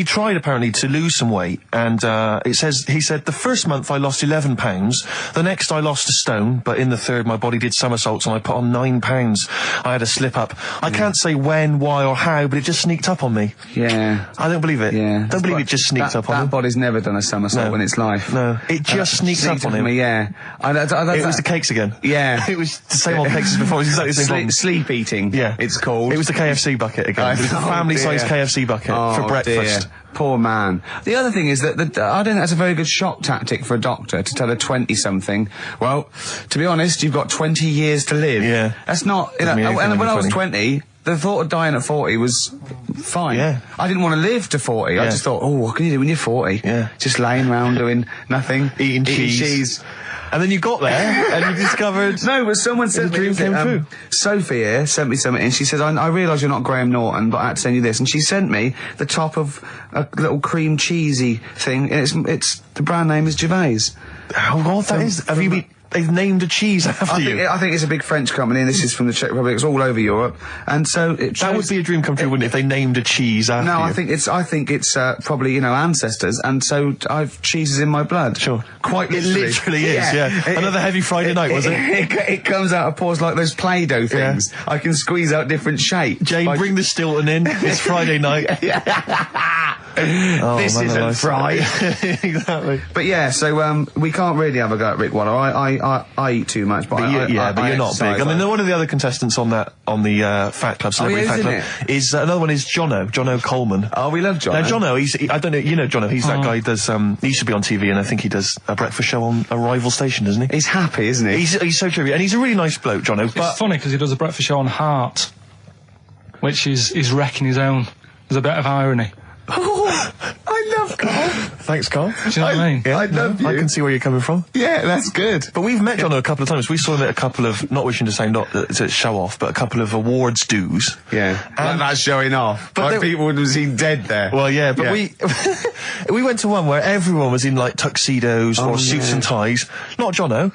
tried, apparently, to lose some weight, and he said, the first month I lost 11 pounds, the next I lost a stone, but in the third my body did somersaults and I put on 9 pounds. I had a slip up. I can't say when, why or how, but it just sneaked up on me. Yeah. I don't believe it. Yeah. Don't believe it just sneaked up on That him. body's never done a somersault in its life. No, it just sneaked up on him. Me, yeah. It was the cakes again. Yeah. It was the same old cakes as before. It was exactly the same problem. Sleep eating. Yeah. It's called. It was the KFC bucket again. It was the family-sized KFC bucket for breakfast. Dear. Poor man. The other thing is that I don't think that's a very good shock tactic for a doctor to tell a 20-something, well, to be honest, you've got 20 years to live. Yeah. That's not, you know, and when I was 20, the thought of dying at 40 was fine. Yeah. I didn't want to live to 40. I just thought, oh, what can you do when you're 40? Yeah. Just laying around doing nothing. Eating cheese. And then you got there and you discovered... No, but someone said... The dream came true. Sophie here sent me something and she says, I realise you're not Graham Norton, but I had to send you this. And she sent me the top of a little cream cheesy thing. And it's the brand name is Gervais. How odd that is. Have you been... They've named a cheese after you. I think it's a big French company, and this is from the Czech Republic. It's all over Europe, and so that would be a dream come true, wouldn't it? If they named a cheese after you. No, I think it's probably ancestors, and so I've cheeses in my blood. Sure, quite literally. It literally is. Yeah. Another heavy Friday night, was it? It comes out of pores like those Play-Doh things. Yeah. I can squeeze out different shapes. Jane, bring the Stilton in. It's Friday night. This isn't fried. Exactly. But yeah, so we can't really have a go at Rick Waller. I eat too much, but you're not big. I mean, one of the other contestants on the Fat Club, Celebrity Fat Club, is another one is Jono Coleman. Oh, we love Jono. Now Jono, I don't know, you know Jono. He's that guy who does. He used to be on TV, and I think he does a breakfast show on a rival station, doesn't he? He's happy, isn't he? He's so true, and he's a really nice bloke, Jono. But it's funny because he does a breakfast show on Heart, which is wrecking his own. There's a bit of irony. Oh, I love Carl. Thanks, Carl. Do you know what I mean? I love you. I can see where you're coming from. Yeah, that's good. But we've met Jono a couple of times. We saw him at a couple of, not wishing to say not to show off, but a couple of awards dues. Yeah, like that's showing off. But like people would have seen dead there. Well, yeah, but we went to one where everyone was in like tuxedos or suits and ties. Not Jono.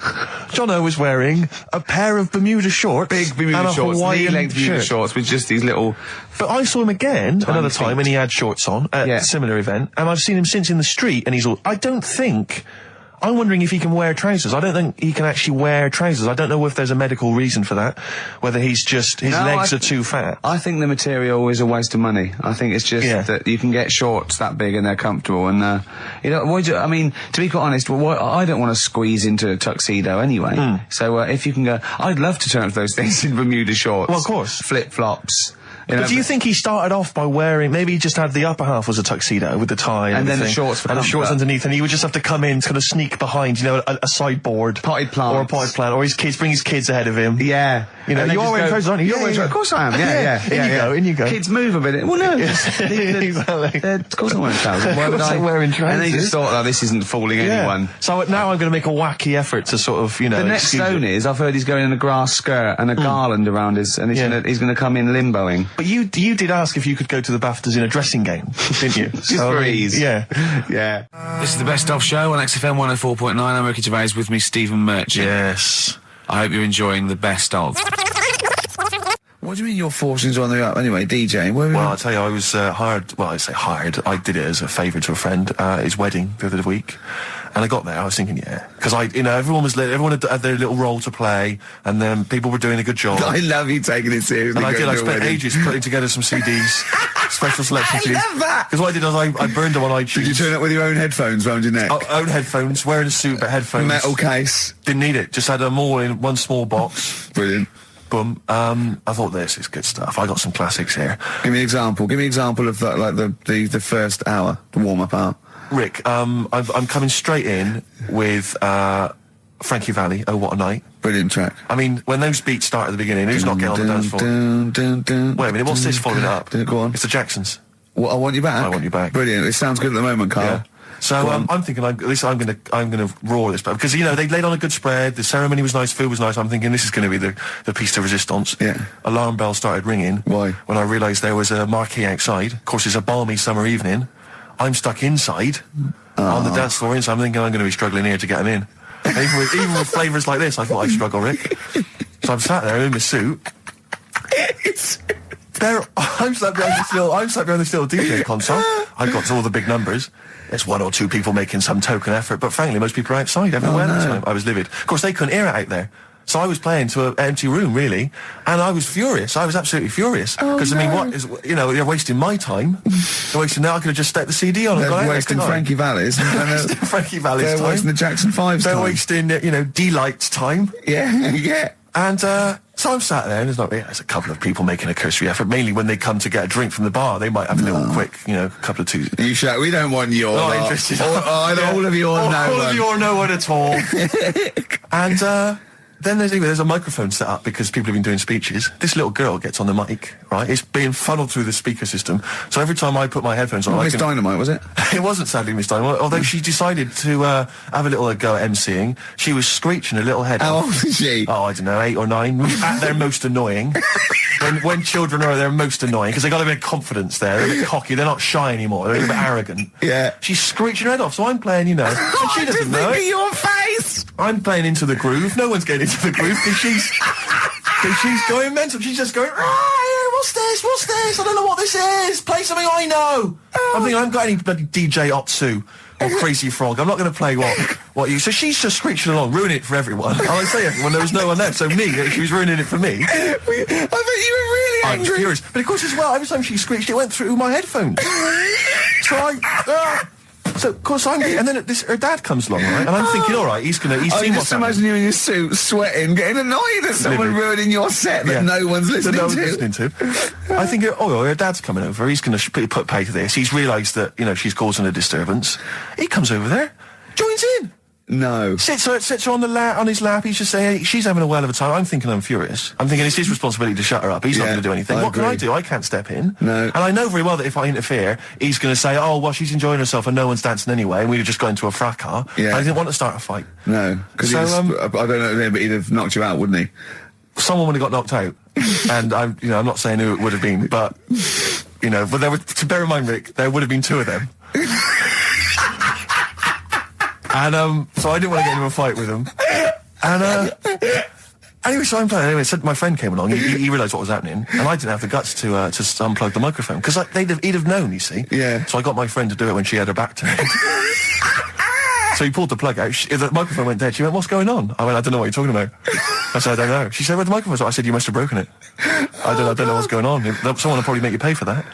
Jono was wearing a pair of Bermuda shorts, big Bermuda shorts, knee-length Bermuda shorts with just these little. But I saw him again another time, and he had shorts on at a similar event, and I've seen him since in the street, and he's all. I'm wondering if he can wear trousers. I don't think he can actually wear trousers. I don't know if there's a medical reason for that, whether he's just, his legs are too fat. I think the material is a waste of money. I think it's just that you can get shorts that big and they're comfortable and, I mean, to be quite honest, I don't want to squeeze into a tuxedo anyway. So, if you can go, I'd love to turn up those things in Bermuda shorts. Well, of course. Flip-flops. But do you think he started off by wearing, maybe he just had the upper half was a tuxedo with the tie and then the shorts for and the shorts underneath, and he would just have to come in, kind of sneak behind, a sideboard. Potted plant. Or a potted plant, or bring his kids ahead of him. Yeah. You know, you are wearing trousers, aren't you? Of course I am, yeah. In you go. Kids move a bit. Well, no. Exactly. Of course I'm wearing trousers. Why would I? Wearing trousers. And they just thought, this isn't fooling anyone. So now I'm going to make a wacky effort to sort of, The next zone is, I've heard he's going in a grass skirt and a garland around his, and he's going to come in limboing. But you did ask if you could go to the BAFTAs in a dressing gown, didn't you? Just for ease. Yeah. Yeah. This is the Best Of Show on XFM 104.9. I'm Ricky Gervais, with me Stephen Merchant. Yes. I hope you're enjoying the Best Of. What do you mean your fortunes are on the up? Anyway, DJing. Well, I'll tell you, I was hired. Well, I say hired. I did it as a favour to a friend. His wedding the other week. And I got there, I was thinking, because everyone had their little role to play, and then people were doing a good job. I love you taking it seriously. And I spent ages putting together some CDs, special selection CDs. I love that! Because what I did was I burned them on iTunes. Did you turn up with your own headphones round your neck? Own headphones, wearing a suit, but headphones. Metal case. Didn't need it, just had them all in one small box. Brilliant. Boom. I thought this is good stuff. I got some classics here. Give me an example. Give me an example of that, like the first hour, the warm-up hour. Rick, I'm coming straight in with Frankie Valli, Oh What a Night. Brilliant track. I mean, when those beats start at the beginning, who's not getting on the dance floor? Wait a minute, what's this following it up? Go on. It's the Jacksons. What, I Want You Back? I Want You Back. Brilliant. It sounds good at the moment, Carl. Yeah. So I'm thinking, at least I'm gonna roar this, because they laid on a good spread. The ceremony was nice, food was nice. I'm thinking this is going to be the piece de resistance. Yeah. Alarm bell started ringing. Why? When I realised there was a marquee outside. Of course, it's a balmy summer evening. I'm stuck inside on the dance floor inside. I'm thinking I'm going to be struggling here to get them in. Even with flavours like this, I thought I'd struggle, Rick. So I'm sat there in my suit. I'm sat behind this little DJ console. I've got all the big numbers. There's one or two people making some token effort, but frankly, most people are outside everywhere. I was livid. Of course, they couldn't hear it out there. So I was playing to an empty room, really, and I was furious. I was absolutely furious. Because, I mean, what is, you know, they're wasting my time. They're wasting, now I could have just stuck the CD on and They're gone out there, wasting couldn't I? Frankie Vallis. Frankie Vallis They're time. wasting the Jackson 5's They're time. wasting, you know, D-Light's time. Yeah, yeah. And so I'm sat there, and there's a couple of people making a cursory effort. Mainly when they come to get a drink from the bar, they might have a little quick, you know, couple of twos. You shout, we don't want your Not lot. interested. All of your no All one. of your no one at all. And then there's a microphone set up because people have been doing speeches. This little girl gets on the mic, right? It's being funneled through the speaker system. So every time I put my headphones on, Miss Dynamite, was it? It wasn't sadly Miss Dynamite, although she decided to have a little go at MCing. She was screeching her little head How off. old is she? Oh, I don't know, 8 or 9, at their most annoying. when children are at their most annoying, because they got a bit of confidence there, they're a bit cocky, they're not shy anymore, they're a bit arrogant. Yeah. She's screeching her head off, so I'm playing, you know, and she doesn't know it. your face! I'm playing into the groove, no one's getting into the groove, because she's going mental, she's just going, what's this, I don't know what this is, play something I know. I'm thinking, I haven't got any bloody DJ Otsu or Crazy Frog, I'm not going to play what you... So she's just screeching along, ruining it for everyone. And I say everyone, there was no one there, so me, she was ruining it for me. I bet you were really I'm angry. furious. But of course as well, every time she screeched, it went through my headphones. So of course and then her dad comes along, right? And I'm thinking, all right, he's I seen can what's just happening. imagine you in your suit, sweating, getting annoyed at someone Maybe. ruining your set that no one's listening no to. one's listening to. I think, her dad's coming over. He's going to put pay to this. He's realised that, you know, she's causing a disturbance. He comes over there, joins in. No. Sits her on his lap. He's just saying, hey, she's having a well of a time. I'm thinking I'm furious. I'm thinking it's his responsibility to shut her up. He's not Yeah, going to do anything. I What can I agree. do? I can't step in. No. And I know very well that if I interfere, he's going to say, oh, well, she's enjoying herself and no one's dancing anyway, and we'd have just got into a fracas. Yeah. And I didn't want to start a fight. No. Because So, I don't know, but he'd have knocked you out, wouldn't he? Someone would have got knocked out. And I'm not saying who it would have been, but, you know, but to bear in mind, Rick, there would have been 2 of them. And so I didn't want to get into a fight with him. And anyway, so I'm playing. Anyway, so my friend came along. He realised what was happening, and I didn't have the guts to unplug the microphone because he'd have known. You see. Yeah. So I got my friend to do it when she had her back turned. So he pulled the plug out. The microphone went dead. She went, "What's going on?" I went, "I don't know what you're talking about." I said, "I don't know." She said, "Where the microphone's at?" I said, "You must have broken it." I don't know what's going on. Someone will probably make you pay for that.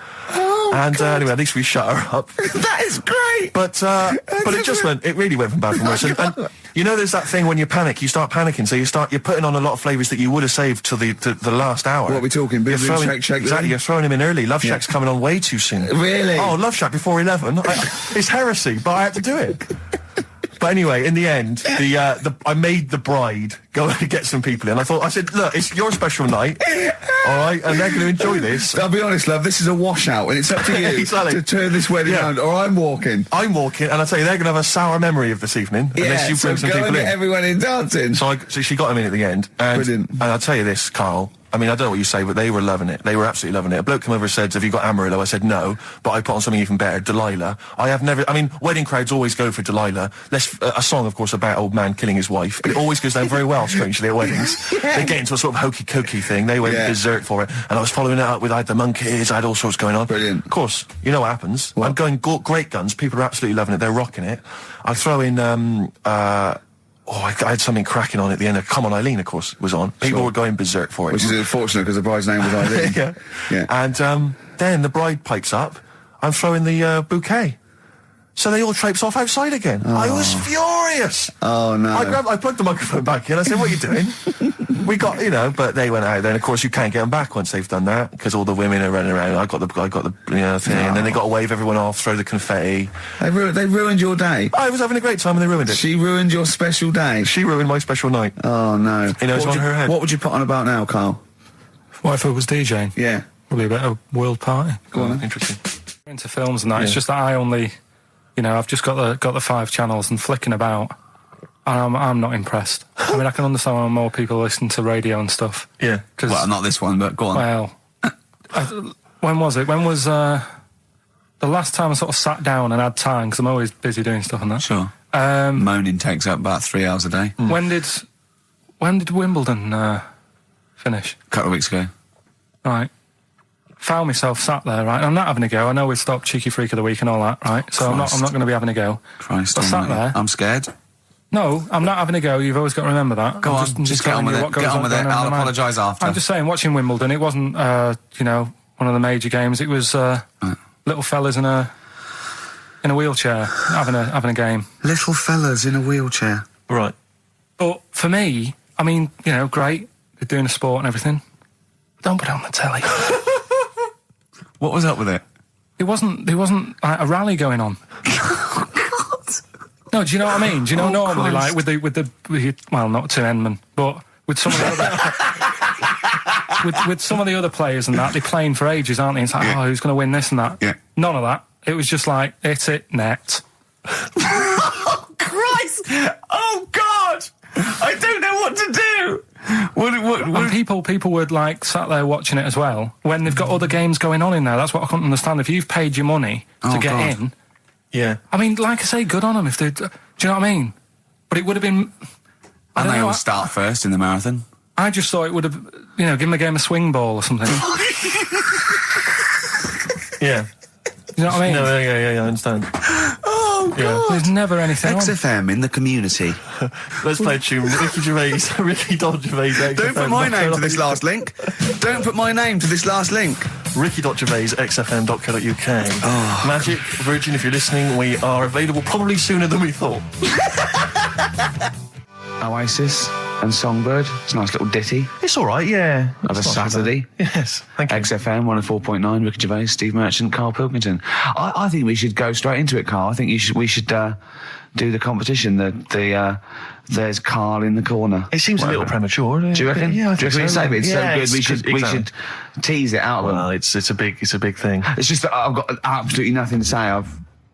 And anyway, at least we shut her up. That is great! But it really went from bad to worse. And you know, there's that thing when you panic, you start panicking, so you're putting on a lot of flavours that you would have saved till the last hour. What are we talking? Boom, boom, shake, shake, exactly, boom? you're throwing him in early. Love Shack's coming on way too soon. Really? Oh, Love Shack before 11. It's heresy, but I had to do it. But anyway, in the end, I made the bride go and get some people in. I said, look, it's your special night, all right, and they're going to enjoy this. I'll be honest, love, this is a washout, and it's up to you Exactly. to turn this wedding around, or I'm walking. I'm walking, and I tell you, they're going to have a sour memory of this evening unless you bring so some go people and in. get everyone in dancing. So she got him in at the end. And, Brilliant. And I'll tell you this, Carl. I mean, I don't know what you say, but they were loving it. They were absolutely loving it. A bloke came over and said, "Have you got Amarillo?" I said, "No," but I put on something even better, Delilah. Wedding crowds always go for Delilah. A song, of course, about old man killing his wife, but it always goes down very well, strangely, at weddings. They get into a sort of hokey-cokey thing. They went berserk for it. And I was following it up with, I had the monkeys, I had all sorts going on. Brilliant. Of course, you know what happens. I'm going great guns. People are absolutely loving it. They're rocking it. I throw in, I had something cracking on at the end. Come On Eileen, of course, was on. People were going berserk for it. Which is unfortunate because the bride's name was Eileen. Yeah. And then the bride pipes up. I'm throwing the bouquet. So they all traipse off outside again. I was furious. Oh, no. I plugged the microphone back in. I said, "What are you doing?" We got, but they went out. Then of course you can't get them back once they've done that because all the women are running around. I got the thing, and then they got to wave everyone off, throw the confetti. They ruined your day. I was having a great time and they ruined it. She ruined your special day. She ruined my special night. Oh, no. You know, it's on her head. What would you put on about now, Carl? What if I was DJing? Yeah. Probably a bit of world party. Go on. Interesting. Into films and that. It's just that I only, I've just got the 5 channels and flicking about. And I'm not impressed. I mean, I can understand why more people listen to radio and stuff. Yeah. Well, not this one, but go on. Well, when was it? When was the last time I sort of sat down and had time? Because I'm always busy doing stuff and that. Sure. Moaning takes up about 3 hours a day. When did Wimbledon finish? A couple of weeks ago. Right. Found myself sat there, right? I'm not having a go. I know we've stopped Cheeky Freak of the Week and all that, right? So I'm not going to be having a go. Christ, But sat there. I'm scared. No, I'm not having a go. You've always got to remember that. Go I'm on, just get on with it. Get on with it. I'll apologise after. I'm just saying, watching Wimbledon, it wasn't, you know, one of the major games. It was little fellas in a wheelchair having a game. Little fellas in a wheelchair. Right. But for me, I mean, you know, great, they're doing a sport and everything. Don't put it on the telly. What was up with it? There wasn't like a rally going on. No, do you know what I mean? Do you know normally, Christ. like with the well, not Tim Enman, but with some of the other with some of the other players and that, they're playing for ages, aren't they? It's like, oh, who's going to win this and that? Yeah. None of that. It was just like, hit it, net. Oh, Christ! Oh, God! I don't know what to do! And people were like sat there watching it as well when they've got other games going on in there. That's what I couldn't understand. If you've paid your money to get God. in, Yeah. I mean, like I say, good on them if they. Do you know what I mean? But it would have been. I And don't they know, all start first in the marathon. I just thought it would have, you know, give them a game of swing ball or something. Yeah. You know what I mean? No, yeah, I understand. Oh, Yeah. There's never anything on. XFM in the community. Let's play a tune. Ricky Gervais, Don't put my name to this last link. Don't put my name to this last link. Ricky.Gervais, xfm.co.uk. Oh. Magic, Virgin, if you're listening, we are available probably sooner than we thought. Oasis and Songbird. It's a nice little ditty It's all right, yeah. of a It's not too Saturday. bad. Yes, thank you. XFM 104.9, Ricky Gervais, Steve Merchant, Karl Pilkington. I think we should go straight into it, Karl. I think we should do the competition. There's Karl in the corner. It seems a little premature. Do you reckon? Yeah, I Do you think reckon so. it's so good? It's Yeah, so good. We exactly. should tease it out of them. Well, it's a big thing. It's just that I've got absolutely nothing to say.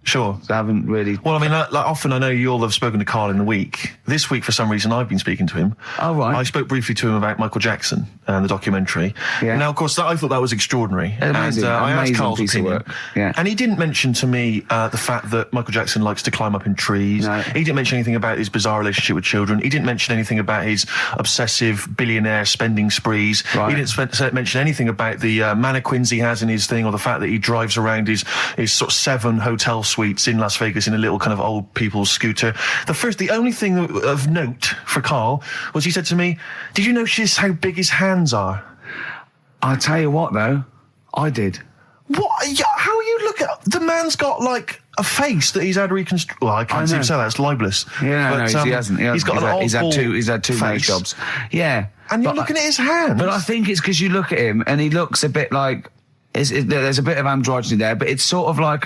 Sure. I haven't really. Well, I mean, like often I know you all have spoken to Karl in the week. This week, for some reason, I've been speaking to him. Oh, right. I spoke briefly to him about Michael Jackson and the documentary. Yeah. Now, of course, I thought that was extraordinary. Amazing, and I asked amazing Karl's piece of opinion. work. Yeah. And he didn't mention to me the fact that Michael Jackson likes to climb up in trees. No. He didn't mention anything about his bizarre relationship with children. He didn't mention anything about his obsessive billionaire spending sprees. Right. He didn't mention anything about the mannequins he has in his thing, or the fact that he drives around his sort of 7 hotel suites in Las Vegas in a little kind of old people's scooter. The only thing of note for Karl was he said to me, "Did you notice how big his hands are?" I'll tell you what, though, I did. What? Yeah, how you look at the man's got like a face that he's had reconstructed. Well, I can't seem to say that. It's libelous. Yeah, But, no, he hasn't. He's got he's an had two nose face. jobs. Yeah, And you're but looking at his hands. But I think it's because you look at him and he looks a bit like there's a bit of androgyny there, but it's sort of like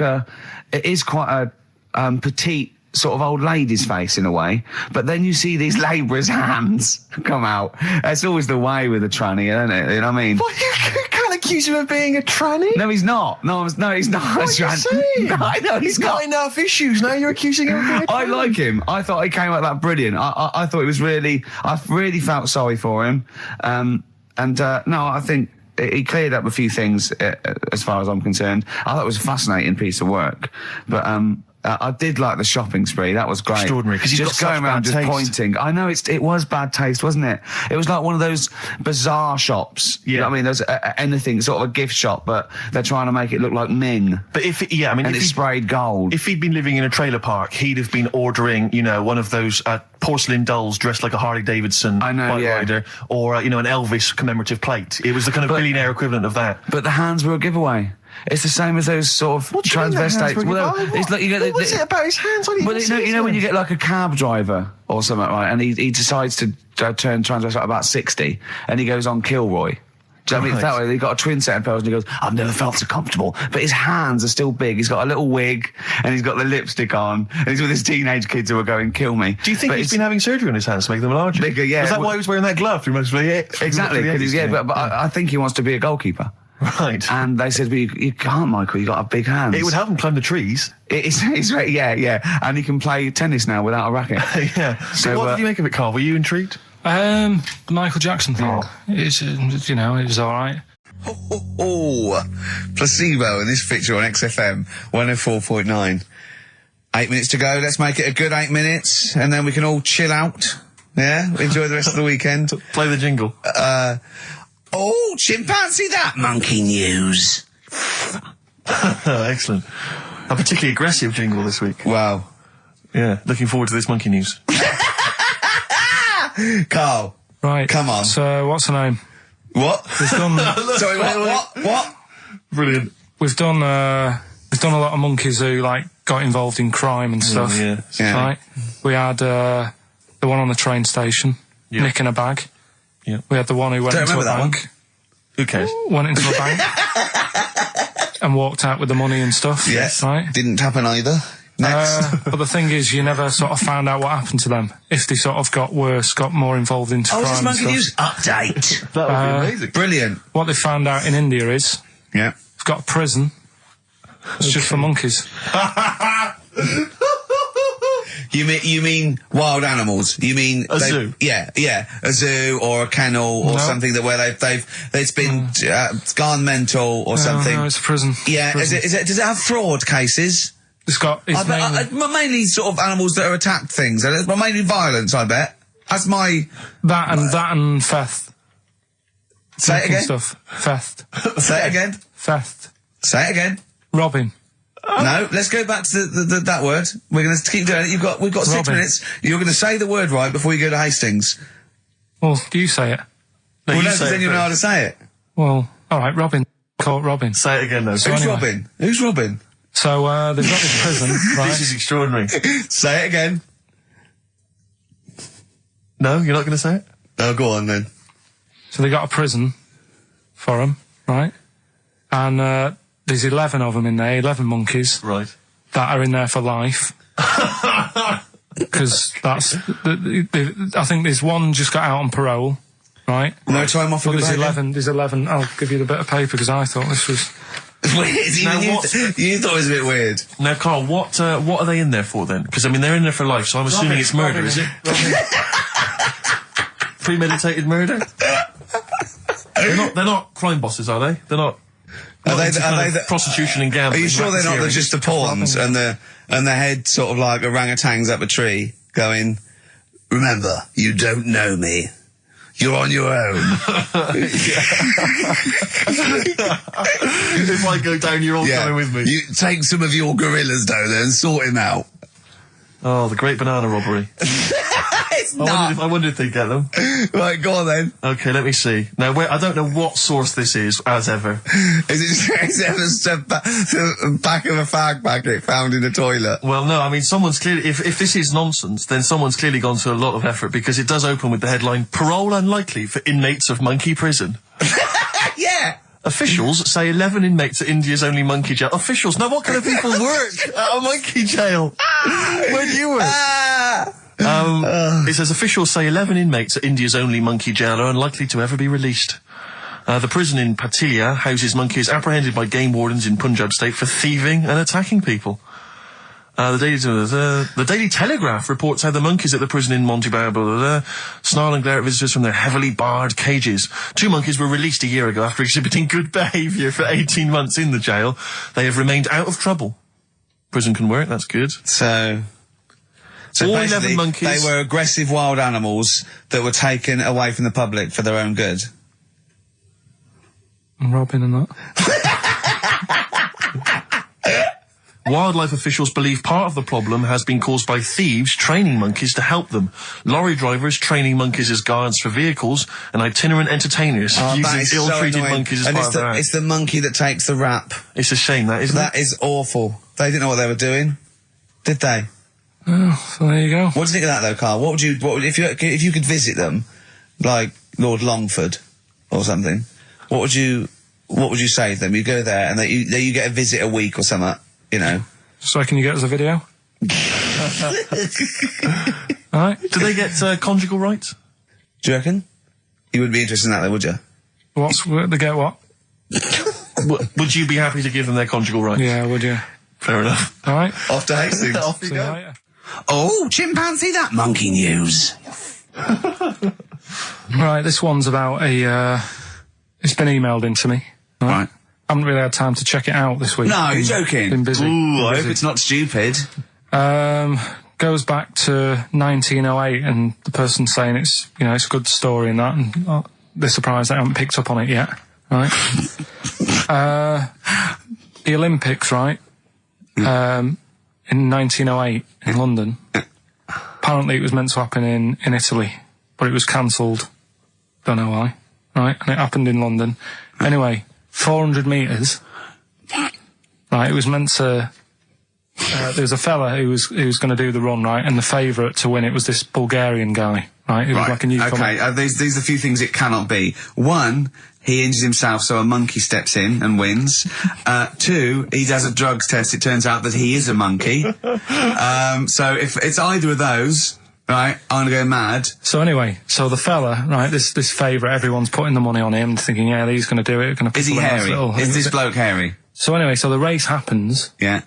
it is quite a petite sort of old lady's face in a way. But then you see these labourers' hands come out. That's always the way with a tranny, isn't it? You know what I mean? Well, you can't accuse him of being a tranny. No, he's not. No, he's not. What are you saying? No, I know He's got enough issues. Now you're accusing him of being a tranny. I like him. I thought he came out that brilliant. I thought it was really. I really felt sorry for him. No, I think he cleared up a few things as far as I'm concerned. I thought it was a fascinating piece of work, but I did like the shopping spree. That was great. Extraordinary, because he's just got going such around bad just taste. pointing. I know it was bad taste, wasn't it? It was like one of those bizarre shops. Yeah. You know what I mean? There's anything sort of a gift shop, but they're trying to make it look like Ming. But and And it's sprayed gold. If he'd been living in a trailer park, he'd have been ordering, one of those porcelain dolls dressed like a Harley Davidson I know, bike yeah. rider, or an Elvis commemorative plate. It was the kind of billionaire equivalent of that. But the hands were a giveaway. It's the same as those sort of What do you mean the hands transvestites. were a Well, giveaway? it's like you get What was it about his hands? I didn't Well, even see you know his when you hands. get like a cab driver or something, right? And he decides to turn transvestite about 60, and he goes on Kilroy. Do you know what I mean? It's that way. He got a twin set of pearls, and he goes, "I've never felt so comfortable." But his hands are still big. He's got a little wig, and he's got the lipstick on, and he's with his teenage kids who are going, "Kill me." Do you think he's been having surgery on his hands to make them larger? Bigger, yeah. Is that why he was wearing that glove through most of the Exactly, because yeah. but I think he wants to be a goalkeeper. Right. And they said, well, you can't, Michael, you got a big hands. It would help him climb the trees. Yeah. And he can play tennis now without a racket. Yeah. So, what did you make of it, Karl? Were you intrigued? The Michael Jackson thing. It's, it was all right. Placebo in this picture on XFM 104.9. 8 minutes to go. Let's make it a good 8 minutes, and then we can all chill out. Yeah, enjoy the rest of the weekend. Play the jingle. Chimpanzee that monkey news. Excellent. A particularly aggressive jingle this week. Wow. Yeah, looking forward to this monkey news. Carl, Right. come on. So, what's her name? What? We've done. Sorry, what? Brilliant. We've done a lot of monkeys who like got involved in crime and stuff. Yeah. Right. We had the one on the train station, nicking a bag. Yeah. We had the one who went Don't into a remember that one. bank. Who cares? Went into a bank and walked out with the money and stuff. Yes. Right. Didn't happen either. Next. But the thing is, you never sort of found out what happened to them. If they sort of got worse, got more involved into crime. this and monkey stuff. news update. That would be amazing. Brilliant. What they found out in India is Yeah. they've got a prison. It's just for monkeys. You mean wild animals? You mean A zoo? Yeah, a zoo or a kennel or No. something that where it's been gone mental or something. No, it's a prison. Yeah, Prison. is it? Does it have fraud cases? It's got. It's Mainly sort of animals that are attacked things. Mainly violence, I bet. That's my. that and theft. Say it Fucking again. Stuff. Theft. Say it again. Theft. Say it again. Robbing. No, let's go back to that word. We're going to keep doing it. We've got 6 Robbing. minutes. You're going to say the word right before you go to Hastings. Well, do you say it? No, Well, you no, say 'cause it then you know how to first. say it. Well, all right. Robbing. Caught robbing. Say it again, though. So Who's anyway. Robin? Who's Robin? So they've got this prison, right? This is extraordinary. Say it again. No, you're not going to say it? Oh, go on then. So they got a prison for them, right? And there's 11 of them in there, 11 monkeys Right. that are in there for life. Because that's, I think there's one just got out on parole, right? No time off for But good there's 11, I'll give you the bit of paper because I thought this was... Weird. Now, You what- thought it was a bit weird. Now, Carl, what are they in there for then? Because, I mean, they're in there for life, so I'm assuming it's murder, is it? Premeditated murder? They're not crime bosses, are they? They're not... Are they into kind of prostitution and Are gambling. you sure they're not racketeering? just the pawns and the head sort of like orangutans up a tree going, remember, you don't know me. You're on your own. If I go down, you're all coming with me. You take some of your gorillas down there and sort him out. Oh, the great banana robbery. It's I wonder if they get them. Right, go on then. Okay, let me see. Now, I don't know what source this is, as ever. Is it the back of a fag packet found in a toilet? Well, no, I mean, someone's clearly... If this is nonsense, then someone's clearly gone to a lot of effort, because it does open with the headline, "Parole unlikely for inmates of monkey prison." Yeah. Officials say 11 inmates at India's only monkey jail. Officials? Now, what kind of people work at a monkey jail? Where do you work? It says officials say 11 inmates at India's only monkey jail are unlikely to ever be released. The prison in Patiala houses monkeys apprehended by game wardens in Punjab state for thieving and attacking people. The Daily Telegraph reports how the monkeys at the prison in Montebello snarl and glare at visitors from their heavily barred cages. 2 monkeys were released a year ago after exhibiting good behaviour for 18 months in the jail. They have remained out of trouble. Prison can work, that's good. So All 11 basically, monkeys. they were aggressive wild animals that were taken away from the public for their own good. And robbing and that. Wildlife officials believe part of the problem has been caused by thieves training monkeys to help them. Lorry drivers training monkeys as guards for vehicles, and itinerant entertainers That using is so ill-treated annoying. monkeys as And part of their act. it's the monkey that takes the rap. It's a shame, that, isn't That it? is awful. They didn't know what they were doing, did they? Oh, so there you go. What do you think of that though, Carl? What would if you could visit them, like Lord Longford or something? What would you say to them? You go there and you get a visit a week or something, you know. So can you get us a video? Alright. Do they get conjugal rights? Do you reckon? You wouldn't be interested in that though, would you? They get what? Would you be happy to give them their conjugal rights? Yeah, would you? Fair enough. Alright. Off to Hastings. Off you See you go. later. Oh, chimpanzee, that monkey news. Right, this one's about it's been emailed in to me. Right. I haven't really had time to check it out this week. No, you're joking. Been busy. Ooh, I Been hope busy. it's not stupid. Goes back to 1908, and the person's saying it's a good story and that, and they're surprised they haven't picked up on it yet. Right? The Olympics, right? In in 1908 in London. Apparently it was meant to happen in Italy, but it was cancelled. Don't know why. Right? And it happened in London. Anyway, 400 metres. Right, it was meant to... there was a fella who was going to do the run, right, and the favourite to win it was this Bulgarian guy, right? Who was like a newcomer. Okay, these are a few things it cannot be. One, he injures himself, so a monkey steps in and wins. Two, he does a drugs test. It turns out that he is a monkey. So if it's either of those, right, I'm gonna go mad. So anyway, so the fella, right, this favourite, everyone's putting the money on him, thinking, yeah, he's going to do it. Gonna Is he hairy? Is this bloke hairy? So anyway, so the race happens. Yeah.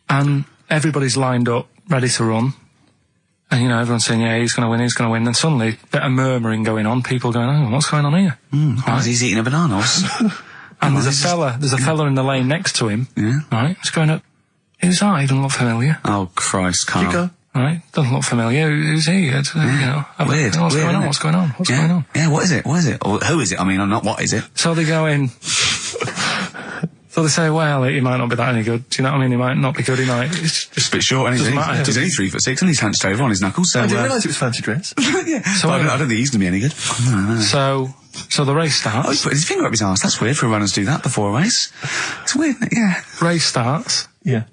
And everybody's lined up, ready to run. And, you know, everyone's saying, yeah, he's going to win, he's going to win. Then suddenly, a bit of murmuring going on, people going, oh, what's going on here? Right. He's eating a banana. And there's a fella in the lane next to him, Yeah. right? He's going up, who's that? He doesn't look familiar. Oh, Christ, Carl. You go. Right? Doesn't look familiar. Who's he? You know, Weird. What's Weird, going on? isn't What's going on? What's yeah. going on? Yeah, what is it? What is it? Or who is it? I mean, not what is it? So they go in. So they say, well, he might not be that any good. Do you know what I mean? He might not be good. He might. It's just A bit short, and doesn't matter. he's only 3'6", and he's hunched over on his knuckles. So I didn't realise it was fancy dress. yeah. So But I don't think he's going to be any good. No. So the race Oh, he starts. put his finger up his arse. That's weird for runners to do that before a race. It's weird, isn't it? Yeah. Race starts. Yeah.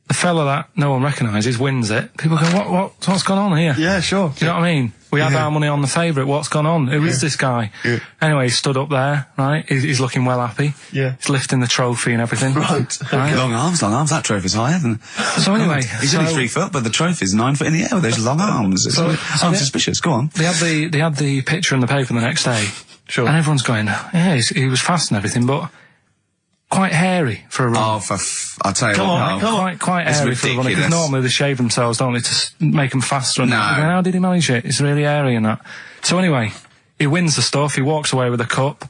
The fella that no one recognises wins it. People go, what's gone on here? Yeah, sure. Do you know what I mean? We had our money on the favourite. What's gone on? Who is this guy? Yeah. Anyway, he stood up there, right? He's looking well happy. Yeah. He's lifting the trophy and everything. Right. Right? Long arms. That trophy's higher than... So anyway... He's only 3 foot, but the trophy's 9 foot in the air with those long arms. I'm suspicious. Go on. They had the picture in the paper the next day. Sure. And everyone's going, yeah, he was fast and everything, but quite hairy for a run. Oh, I'll tell you Come what. on, no. come on. Quite It's hairy for a run, because ridiculous. normally they shave themselves, don't they, to make them faster. And No. that. How did he manage it? It's really hairy and that. So anyway, he wins the stuff, he walks away with a cup.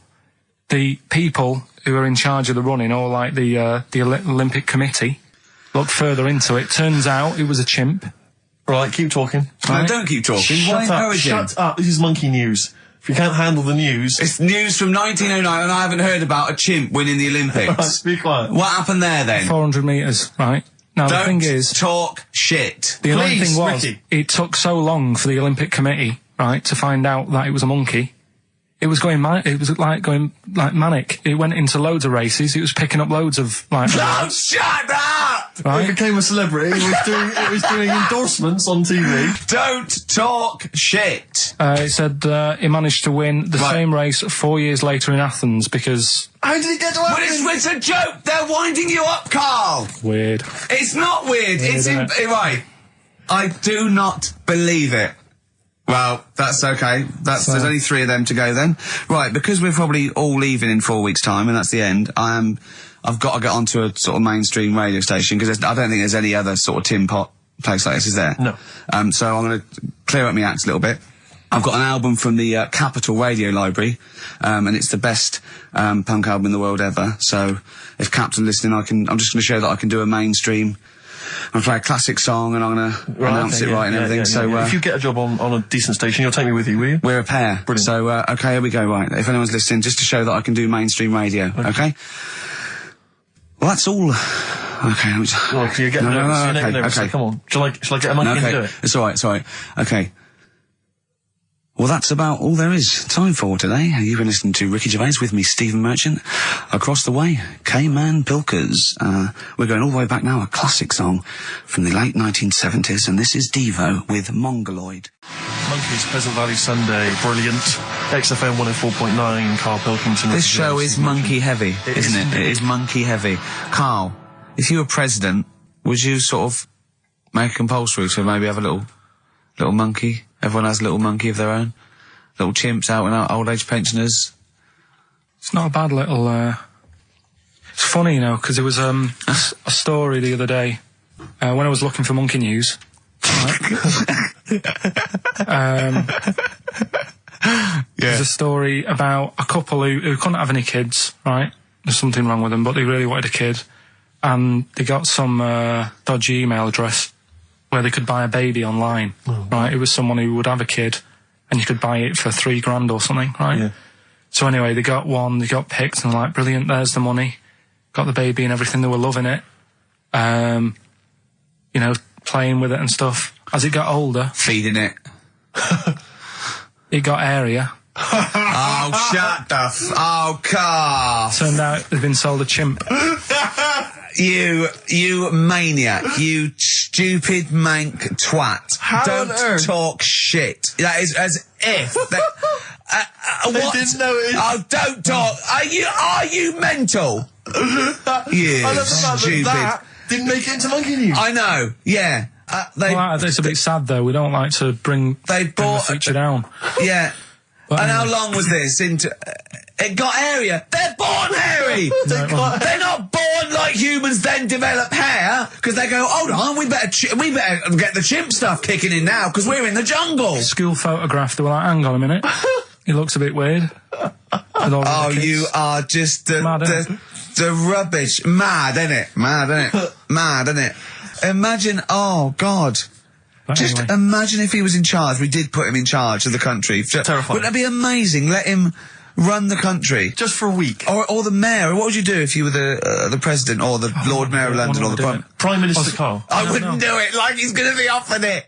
The people who are in charge of the running, or like the Olympic Committee, look further into it. Turns out it was a chimp. Right, keep talking. No, don't keep talking. Why Shut up. encourage him? Shut up. This is monkey news. If you can't handle the news... It's news from 1909, and I haven't heard about a chimp winning the Olympics. Be quiet. What happened there, then? 400 metres, right? Now the Don't thing is... talk shit. The annoying Please, thing was, Ricky. it took so long for the Olympic Committee, right, to find out that it was a monkey. It was going manic. It went into loads of races. It was picking up loads of, like... Oh, shut up! He right? became a celebrity. It was doing endorsements on TV. Don't talk shit. It said he managed to win the Right. same race 4 years later in Athens because... How did he get to But Athens? it's a joke. They're winding you up, Carl. Weird. It's not weird. It's isn't it? right. I do not believe it. Well, that's okay. There's only 3 of them to go then. Right, because we're probably all leaving in 4 weeks' time, and that's the end. I've got to get onto a sort of mainstream radio station, because I don't think there's any other sort of tin pot place like this, is there? No. So I'm going to clear up my act a little bit. I've got an album from the Capitol Radio Library, and it's the best punk album in the world ever. So if Cap's listening, I'm just going to show that I can do a mainstream. I'm going to play a classic song, and I'm going to announce it right and everything. So if you get a job on a decent station, you'll take me with you, will you? we're a pair. Brilliant. So, okay, here we go, right. If anyone's listening, just to show that I can do mainstream radio, okay? Well, that's all. Okay. Well, you're getting nervous. You're getting nervous. okay. So come on. Shall I get a monkey and do it? It's alright, Okay. Well, that's about all there is time for today. You've been listening to Ricky Gervais with me, Stephen Merchant. Across the way, K-Man Pilkers. We're going all the way back now, a classic song from the late 1970s, and this is Devo with Mongoloid. Monkeys, Pleasant Valley Sunday, brilliant. XFM 104.9, Karl Pilkington. This show is monkey heavy, isn't it? It is monkey heavy. Carl, if you were president, would you sort of make it compulsory to maybe have a little monkey? Everyone has a little monkey of their own. Little chimps out and out, old age pensioners. It's not a bad little... It's funny, you know, because there was a story the other day when I was looking for monkey news. There's a story about a couple who couldn't have any kids, right? There's something wrong with them, but they really wanted a kid. And they got some dodgy email address where they could buy a baby online, right? It was someone who would have a kid, and you could buy it for $3,000 or something, right? Yeah. So anyway, they got one, they got picked, and they're like, brilliant, there's the money. Got the baby and everything, they were loving it. you know, playing with it and stuff. As it got older, Feeding it. it got airier. Oh, shut the oh, Carl. Turned out they'd been sold a chimp. You maniac, you stupid mank twat. How on Don't earth? talk shit. That is as if that, what? didn't know it. Oh, don't talk. Are you mental? You I love the fact stupid. that didn't make it into Monkey News. I know, yeah. Well, it's a bit sad though. We don't like to bring They the bought feature down. Yeah. But and anyway. how long was this into? It got hairier. They're born hairy. They're not born like humans. Then develop hair because they go. Hold on, we better get the chimp stuff kicking in now because we're in the jungle. School photograph. They were like, hang on a minute. He looks a bit weird. Oh, you are just the rubbish. Mad, innit? Mad, innit? Mad, innit? Imagine. Oh God. But Just anyway. imagine if he was in charge. We did put him in charge of the country. Terrifying. Wouldn't that be amazing? Let him run the country. Just for a week. Or the mayor. What would you do if you were the president or the Lord Mayor of London or the Prime? Prime Minister Carl. I wouldn't do it like he's going to be offered it.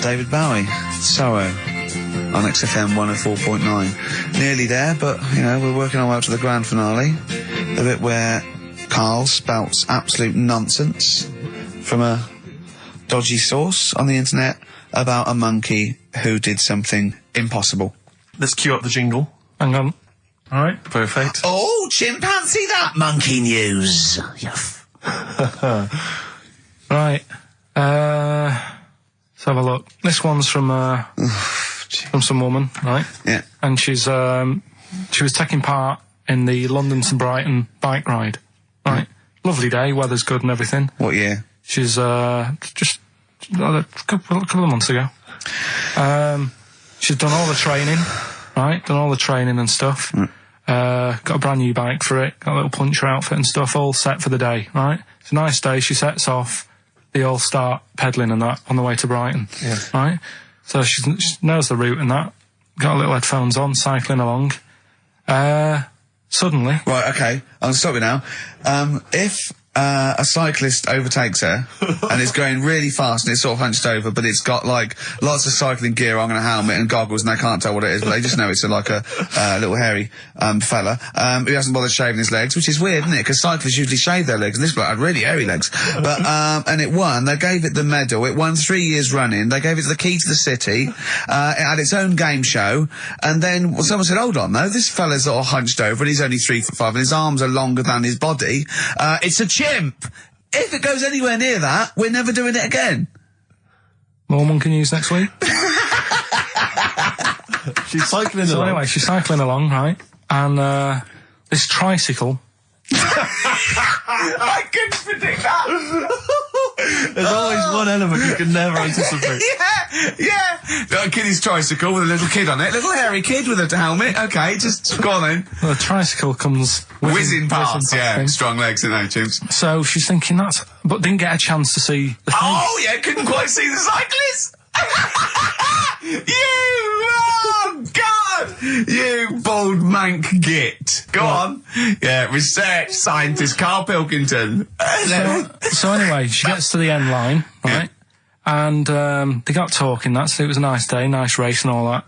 David Bowie, Sorrow, on XFM 104.9. Nearly there, but, you know, we're working our way up to the grand finale. The bit where Karl spouts absolute nonsense from a dodgy source on the internet about a monkey who did something impossible. Let's cue up the jingle. Hang on. All right. Perfect. Oh, chimpanzee that monkey news. Right. Let's have a look. This one's from some woman, right? Yeah. And she was taking part in the London to Brighton bike ride, right? Lovely day, weather's good and everything. What year? She's just a couple of months ago. She's done all the training, right? Done all the training and stuff. Got a brand new bike for it. Got a little puncher outfit and stuff, all set for the day, right? It's a nice day. She sets off. They all start pedalling and that on the way to Brighton, right? So she knows the route and that. Got little headphones on, cycling along. Suddenly, Right, okay, I'll stop you now. If a cyclist overtakes her and is going really fast and it's sort of hunched over, but it's got like lots of cycling gear on and a helmet and goggles and they can't tell what it is, but they just know it's like a little hairy fella who hasn't bothered shaving his legs, which is weird, isn't it? Because cyclists usually shave their legs and this bloke had really hairy legs. But and it won. They gave it the medal. It won 3 years running. They gave it the key to the city. It had its own game show. And then someone said, hold on though, this fella's all hunched over and he's only 3'5" and his arms are longer than his body. It's a chimp. If it goes anywhere near that, we're never doing it again. more monkey news next week. She's cycling So along. anyway, she's cycling along, right? And this tricycle. I couldn't predict that. There's always one element you can never anticipate. Yeah. Got a kiddie's tricycle with a little kid on it. Little hairy kid with a helmet. Okay, just go on then. The tricycle comes Whizzing past, yeah. thing. Strong legs and no chimps. So she's thinking that, but didn't get a chance to see the thing. Oh, yeah, couldn't quite see the cyclist. Oh, God. You bald mank git. Go on. Yeah, research scientist Karl Pilkington. So anyway, she gets to the end line, right? And they got talking. It was a nice day, nice race and all that.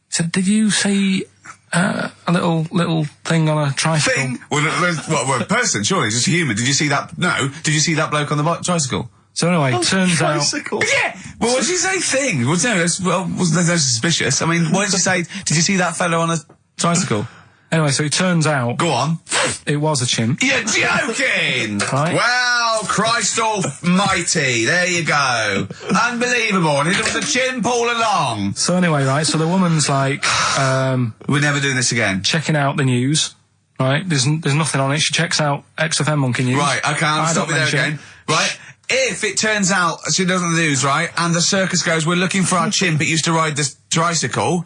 So did you see a little thing on a tricycle? Thing? Well, a person, surely, just a human. Did you see that? No. Did you see that bloke on the tricycle? So anyway, turns out. Tricycle. Yeah. Well, what did you say? Thing? Well, no, wasn't suspicious. I mean, what did you say? Did you see that fellow on a tricycle? Anyway, so it turns out Go on. it was a chimp. You're joking! Right. Well, Christ almighty, there you go. Unbelievable, and it was a chimp all along. So anyway, right, so the woman's like, We're never doing this again. checking out the news, right? There's nothing on it. She checks out XFM Monkey News. Right, okay, I'll stop you there again. Right, if it turns out she doesn't lose, right, and the circus goes, we're looking for our chimp, it used to ride this tricycle,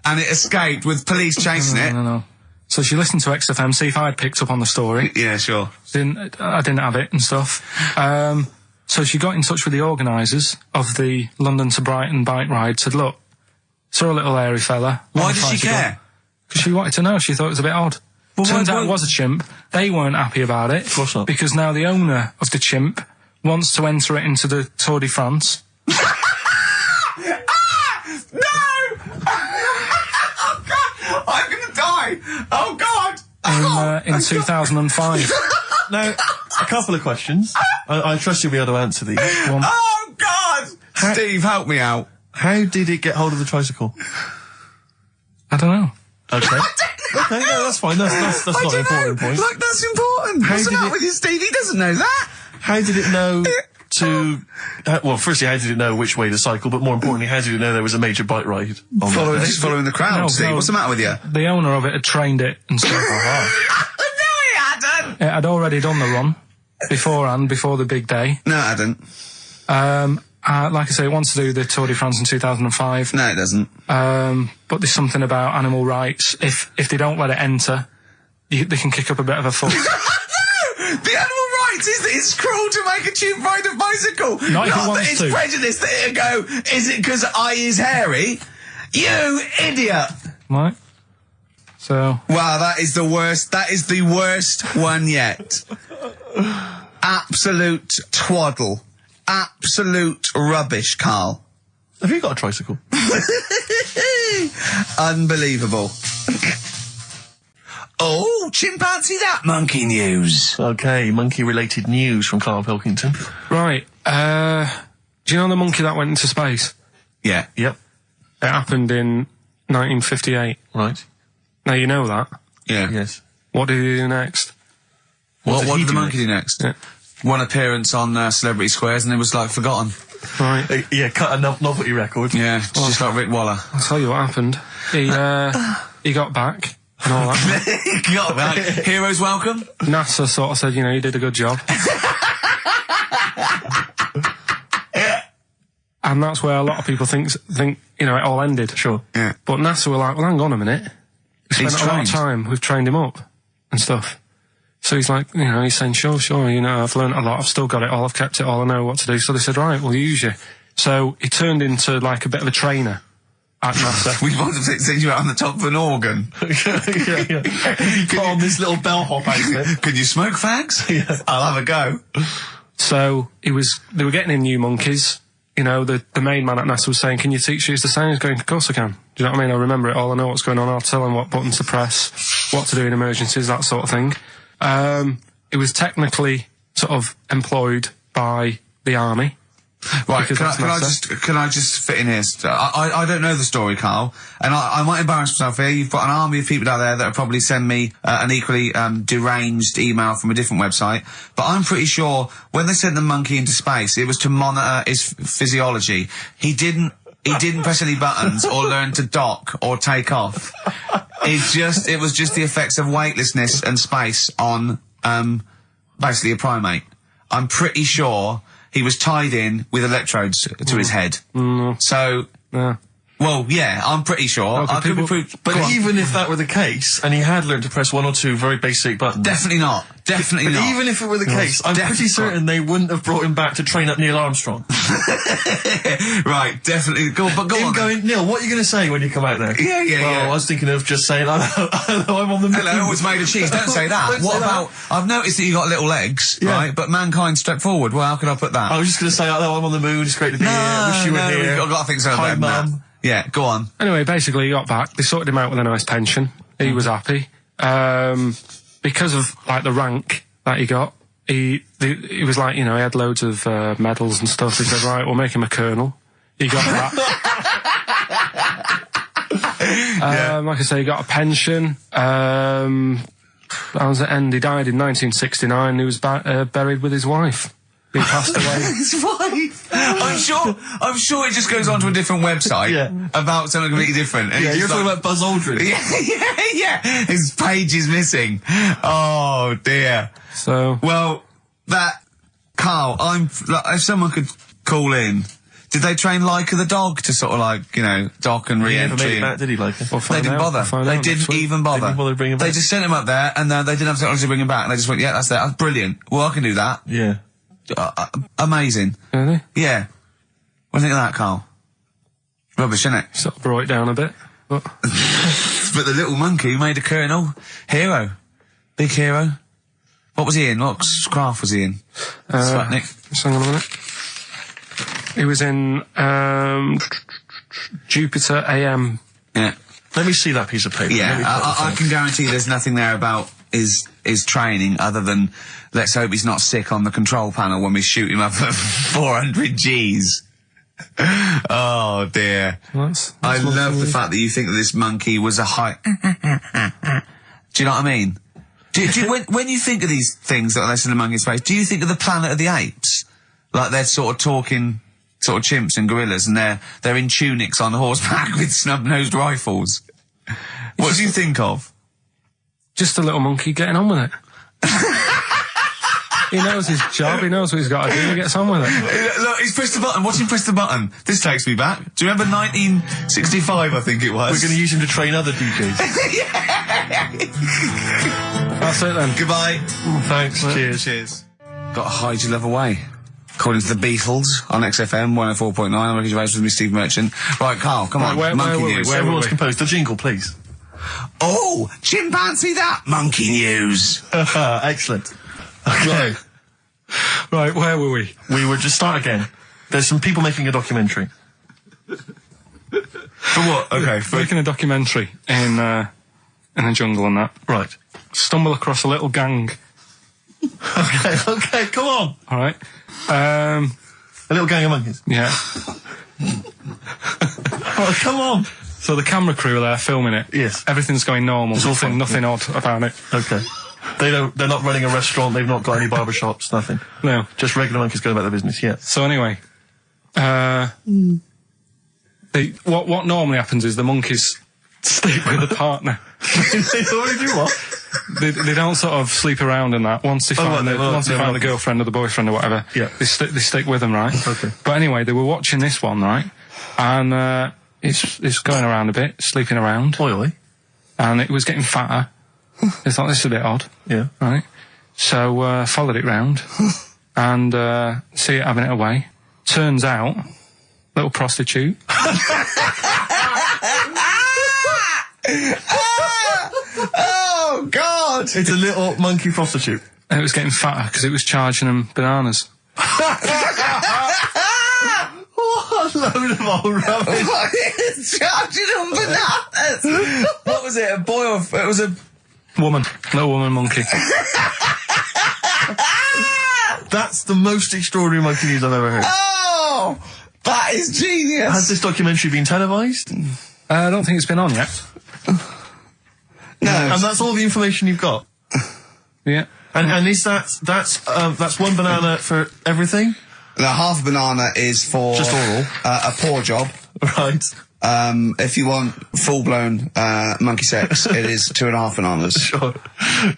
and it escaped with police chasing it. No. So she listened to XFM, see if I'd picked up on the story. Yeah, sure. I didn't have it and stuff. So she got in touch with the organisers of the London to Brighton bike ride, said, look, saw a little hairy fella. Why did she care? Because she wanted to know. She thought it was a bit odd. Well, Turns why- out it was a chimp. They weren't happy about it. Of course not. Because now the owner of the chimp wants to enter it into the Tour de France. No! Oh God! I'm gonna die! Oh God! In 2005. Now, a couple of questions. I trust you'll be able to answer these. One, Oh God! Steve, help me out. how did it get hold of the tricycle? I don't know. Okay. Okay, no, that's fine. That's not an important point. Like, that's important. How What's the did matter it- with you, Steve? He doesn't know that. How did it know to... well, firstly, how did it know which way to cycle? But more importantly, how did it know there was a major bike ride on that day? Just following the crowd, No, Steve. no. What's the matter with you? The owner of it had trained it and stuff. No, he hadn't. It had already done the run beforehand, before the big day. No, it hadn't. Like I say, it wants to do the Tour de France in 2005. No, it doesn't. But there's something about animal rights. If they don't let it enter, they can kick up a bit of a fuss. No! The animal rights is that it's cruel to make a tube ride a bicycle. Not if it that wants it's to. prejudice that it'll go, is it because I is hairy? You idiot! Right? So, Wow, that is the worst. That is the worst one yet. Absolute twaddle. Absolute rubbish, Carl. Have you got a tricycle? Unbelievable. Oh, chimpanzee that monkey news. Okay, monkey-related news from Karl Pilkington. right. Do you know the monkey that went into space? Yeah. Yep. It happened in 1958. Right. Now you know that. Yeah. Yes. What did he do next? What he did the do monkey do next? Yeah. One appearance on Celebrity Squares and it was like forgotten. Right. Yeah, cut a novelty record. Yeah, just like Rick Waller. I'll tell you what happened. He got back and all that. Got that. Heroes welcome. NASA sort of said, you did a good job. And that's where a lot of people think, it all ended. Sure. Yeah. But NASA were like, well, hang on a minute. We spent He's a lot trained. of time. We've trained him up and stuff. So he's like, he's saying, sure, I've learned a lot. I've still got it all. I've kept it all. I know what to do. So they said, right, we'll use you. So he turned into like a bit of a trainer at NASA. We want to send you out on the top of an organ. You put on this little bellhop outfit. Can you smoke fags? Yeah. I'll have a go. So they were getting in new monkeys. The main man at NASA was saying, can you teach these the same? He's going, of course I can. Do you know what I mean? I remember it all. I know what's going on. I'll tell them what buttons to press, what to do in emergencies, that sort of thing. It was technically sort of employed by the army. Right, Because that's can I just fit in here? I don't know the story, Carl, and I might embarrass myself here. You've got an army of people out there that will probably send me an equally deranged email from a different website, but I'm pretty sure when they sent the monkey into space, it was to monitor his physiology. He didn't press any buttons or learn to dock or take off. It was just the effects of weightlessness and space on basically a primate. I'm pretty sure he was tied in with electrodes to his head. So, Yeah. well, yeah, I'm pretty sure. Okay, I could be people- proved, But go on. even if that were the case, and he had learned to press one or two very basic buttons... Definitely not. Definitely But not. even if it were the case, I'm pretty definitely certain they wouldn't have brought him back to train up Neil Armstrong. Right, definitely. Go on. Him then. going, Neil, what are you going to say when you come out there? Yeah, yeah, well, yeah. I was thinking of just saying, hello, I'm on the moon. Hello, it's made of cheese. Don't say that. Don't say What that. about? I've noticed that you got little legs, Yeah. right? But mankind stepped forward. Well, how could I put that? I was just going to say, hello, I'm on the moon, it's great to be here, wish you were here. I've got to think so. Hi, better than that. Mum. Yeah, go on. Anyway, basically he got back. They sorted him out with a nice pension. He was happy. Because of like the rank that he got, he was like, he had loads of medals and stuff. He said, right, we'll make him a colonel. He got that. Like I say, he got a pension. How does it end? He died in 1969. He was buried with his wife. He passed away. His wife. I'm sure it just goes on to a different website Yeah. about something completely different. And Yeah, it's you're just talking like- about Buzz Aldrin. Yeah. His page is missing. Oh dear. So, Well, Carl, if someone could call in, did they train Leica the dog to sort of dock and He never made re-entry? it back, did he, like we'll They find didn't out. bother. We'll find They out didn't next week. even bother. They didn't bother to bring him They back. just sent him up there, and they didn't have technology to bring him back. And they just went, yeah, that's brilliant. Well, I can do that. Yeah. Amazing. Really? Yeah. What do you think of that, Carl? Rubbish, isn't it? Sort of brought it down a bit. But But the little monkey made a colonel. Hero. Big hero. What was he in? What craft was he in? Sputnik? Just hang on a minute. He was in Jupiter AM. Yeah. Let me see that piece of paper. Yeah, I can guarantee there's nothing there about his training other than let's hope he's not sick on the control panel when we shoot him up at 400 Gs. Oh dear. I love the fact that you think that this monkey was a high... Do you know what I mean? When you think of these things that are less than a monkey's face, do you think of the Planet of the Apes? Like they're sort of talking sort of chimps and gorillas and they're in tunics on horseback with snub-nosed rifles. What do you think of? Just a little monkey getting on with it. He knows his job, he knows what he's got to do, he gets on with it. Look, he's pressed the button. Watch him press the button. This takes me back. Do you remember 1965, I think it was? We're going to use him to train other DJs. That's it then. Goodbye. Thanks. Cheers. Cheers. Got to hide your love away. According to the Beatles on XFM 104.9. I'm Ricky Gervais with me, Steve Merchant. Right, Carl, come on. Monkey news. Everyone's composed. The jingle, please. Oh, chimpanzee that monkey news. Excellent. Okay. Right, where were we? We were just start again. There's some people making a documentary. For what? Okay. Making a documentary in a jungle and that. Right. Stumble across a little gang. Okay, come on. All right. A little gang of monkeys. Yeah. Oh, come on. So the camera crew are there filming it. Yes. Everything's going normal. It's all fine. Nothing odd about it. Okay. They're not running a restaurant, they've not got any barber shops, nothing. No. Just regular monkeys going about their business, yeah. So anyway, what normally happens is the monkeys sleep with a partner. They already do what? They don't sort of sleep around and that. Once they find the girlfriend or the boyfriend or whatever, yeah. they stick with them, right? Okay. But anyway, they were watching this one, right? And it's going around a bit, sleeping around. Oily. And it was getting fatter. They thought this is a bit odd. Yeah. Right? So followed it round and see it having it away. Turns out, little prostitute. Oh, God! It's a little monkey prostitute. And it was getting fatter because it was charging them bananas. What a load of old rubbish. Charging them bananas! What was it, a boy or... It was a... Woman. Little woman monkey. That's the most extraordinary monkey news I've ever heard. Oh! That is genius! Has this documentary been televised? I don't think it's been on yet. No. And that's all the information you've got? Yeah. And is that's one banana for everything? The half banana is for... Just oral? A paw job. Right. If you want full-blown monkey sex, it is 2.5 bananas. Sure.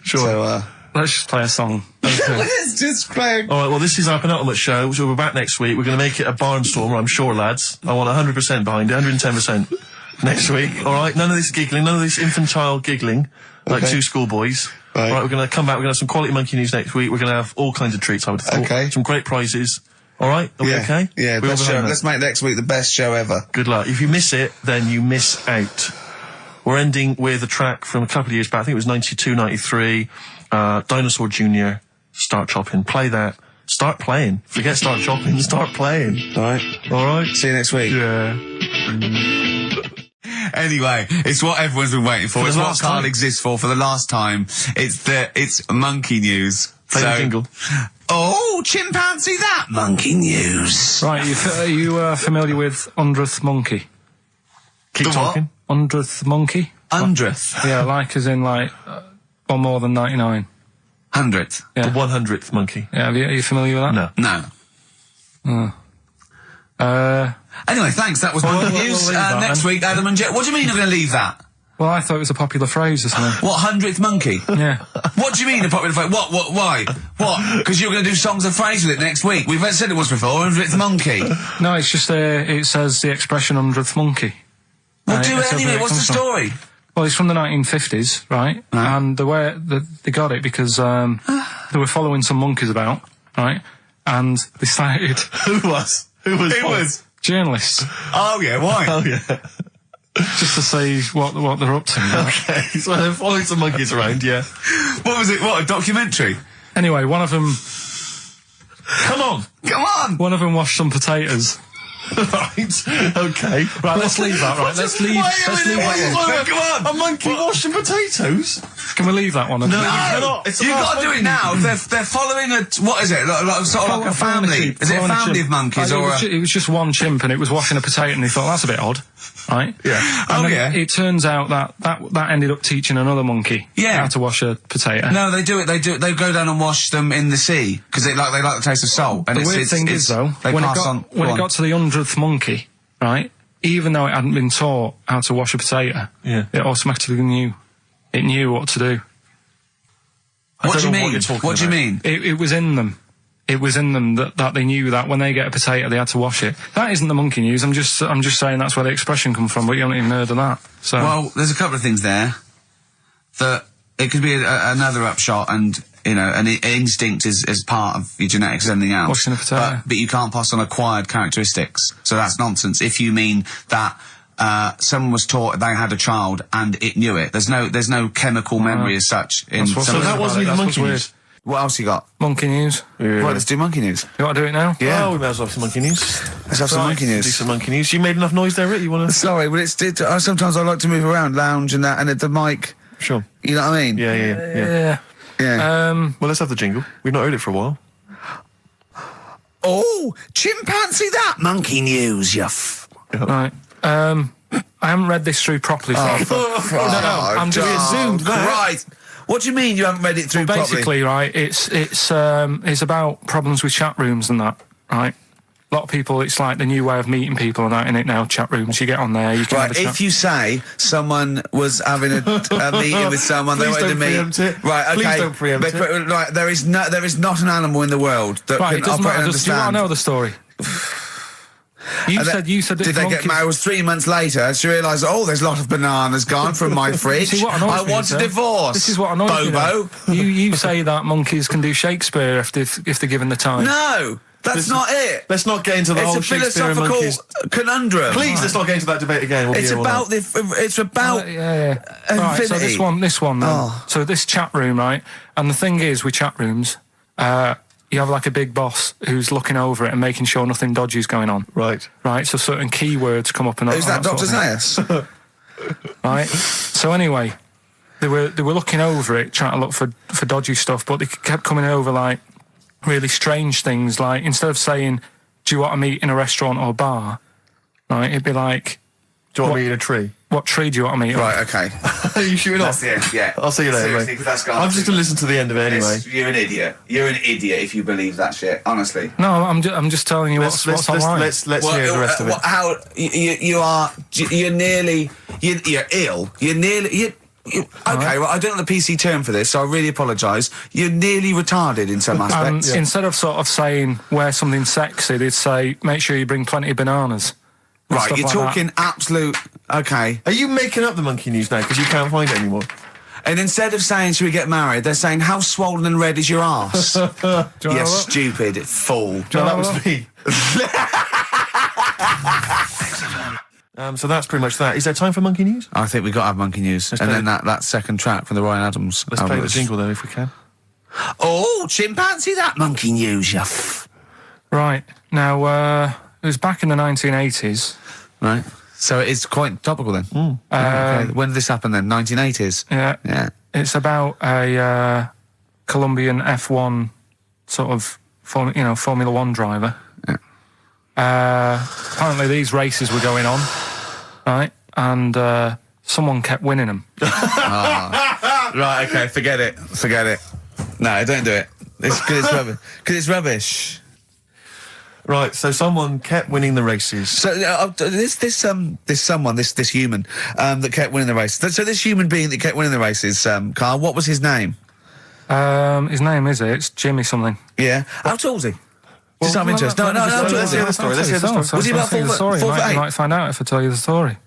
So, Let's just play a song. let's just play. All right, well, this is our penultimate show, so we're back next week. We're going to make it a barnstormer, I'm sure, lads. I want 100% behind it, 110% next week. All right, none of this giggling, none of this infantile giggling, like two schoolboys. Right. All right, we're going to come back, we're going to have some quality monkey news next week. We're going to have all kinds of treats, I would have thought. Okay. Some great prizes. All right, are we okay? Yeah, We're all best show. behind that. Let's make next week the best show ever. Good luck. If you miss it, then you miss out. We're ending with a track from a couple of years back. I think it was 92, 93. Dinosaur Jr. Start Chopping. Play that. Start playing. Forget start chopping. Start playing. All right. All right. See you next week. Yeah. Anyway, it's what everyone's been waiting for. It's what Carl exists for the last time. It's monkey news. Play the jingle. Oh, chimpanzee that monkey news. Right, are you familiar with 100th monkey? Keep talking. 100th monkey? 100th. Yeah, like as in like one more than 99. 100th. Yeah. The 100th monkey. Yeah, are you familiar with that? No. No. Anyway, thanks. That was monkey news. leave that Next then. week, Adam and Jet. What do you mean you're going to leave that? Well, I thought it was a popular phrase or something. What, 100th monkey? Yeah. What do you mean a popular phrase? What, why? What? Because you're going to do songs of phrase with it next week. We've said it once before, 100th monkey. No, it's just it says the expression 100th monkey. Well, do It's it anyway. where it What's the comes from. story? Well, it's from the 1950s, right? Right. And the way they got it because they were following some monkeys about, right? And they started Who was? Who was? journalists Oh, yeah, why? Oh, yeah. just to see what they're up to. Right? Okay. So they're following some monkeys around, yeah. What was it? What, a documentary? Anyway, one of them Come on. One of them washed some potatoes. Right. Okay. Right, let's leave that. Right, let's leave that one. Come on. A monkey washing potatoes? Can we leave that one? No, you cannot. It's You've got to do it now. They're following what is it? Sort of like a family. Is it a family of monkeys or? It was just one chimp, and it was washing a potato, and he thought that's a bit odd, right? Yeah. And then it turns out that ended up teaching another monkey how to wash a potato. No, they do it. They go down and wash them in the sea because they like the taste of salt. And the weird thing is though, when it got to the 100th monkey, right? Even though it hadn't been taught how to wash a potato, it automatically knew. It knew what to do. What do you mean? What do you mean? It was in them. It was in them that they knew that when they get a potato, they had to wash it. That isn't the monkey news. I'm just saying that's where the expression come from. But you haven't even heard of that. So well, there's a couple of things there that it could be another upshot, and an instinct is part of your genetics as anything else. Washing a potato. But you can't pass on acquired characteristics. So that's nonsense. If you mean that. Someone was taught they had a child and it knew it. There's no chemical memory as such. So that wasn't even monkey news. What else you got? Monkey news. Right, let's do monkey news. You want to do it now? Yeah. Oh, we may as well have some monkey news. Let's have some monkey news. Do some monkey news. You made enough noise there, Rick? You want to? Sorry, but sometimes I like to move around, lounge and that, and at the mic. Sure. You know what I mean? Yeah. Yeah. Well, let's have the jingle. We've not heard it for a while. Oh, chimpanzee that monkey news, Right. I haven't read this through properly. I'm just assumed Right. What do you mean you haven't read it through properly? Basically, right, it's about problems with chat rooms and that, right? A lot of people, it's like the new way of meeting people and that in it now, chat rooms. You get on there, you can have a chat. If you say someone was having a meeting with someone, they wanted to meet. Right, okay. Please don't preempt it. Right, there is not an animal in the world that Right, can it doesn't operate and matter. Do you want understand. to know the story? You said did they get married? It was 3 months later. She realised, there's a lot of bananas gone from my fridge. See, what I want a divorce. This is what annoys me. Bobo. You say that monkeys can do Shakespeare if they're given the time. No, that's not it. Let's not get into the whole It's a Shakespeare and monkeys. philosophical conundrum. Please, let's not get into that debate again. It's about Yeah. Right, infinity. so this one then. So this chat room, right? And the thing is with chat rooms, you have like a big boss who's looking over it and making sure nothing dodgy's going on. Right. Right, so certain keywords come up and Who's that, Dr. sort of Zayas? Right. So anyway, they were looking over it, trying to look for dodgy stuff, but they kept coming over like really strange things. Like instead of saying, "Do you want to meet in a restaurant or bar?" Right, it'd be like, Do you want me in a tree? "What tree do you want to meet?" Right, okay. Are you shooting off? That's the end, yeah. I'll see you later, Seriously, mate. 'cause that's gone I'm just going to listen to the end of it anyway. You're an idiot. You're an idiot if you believe that shit, honestly. No, I'm just telling you what's online. Let's hear the rest of it. You're ill. Okay, well, I don't know the PC term for this, so I really apologise. You're nearly retarded in some aspects. Instead of sort of saying wear something sexy, they'd say make sure you bring plenty of bananas. Right, you're like talking absolute... Okay. Are you making up the monkey news now because you can't find it anymore? And instead of saying, should we get married, they're saying, how swollen and red is your arse? You stupid fool. That was me. So that's pretty much that. Is there time for monkey news? I think we've got to have monkey news. And then that second track from the Ryan Adams. Let's play the jingle though, if we can. Oh, chimpanzee that monkey news, you Right. Now, it was back in the 1980s. Right. So it is quite topical then. Okay. When did this happen then? 1980s? Yeah. It's about a Colombian F1 sort of, Formula One driver. Yeah. Apparently these races were going on, right? And someone kept winning them. Right, okay, forget it. No, don't do it. It's rubbish. Because it's rubbish. Right, so someone kept winning the races. So this human that kept winning the races. So this human being that kept winning the races, Karl, what was his name? His name it's Jimmy something. Yeah. How tall was he? Just out of interest. No. Let's hear the story. Was he about 4 foot? You might find out if I tell you the story.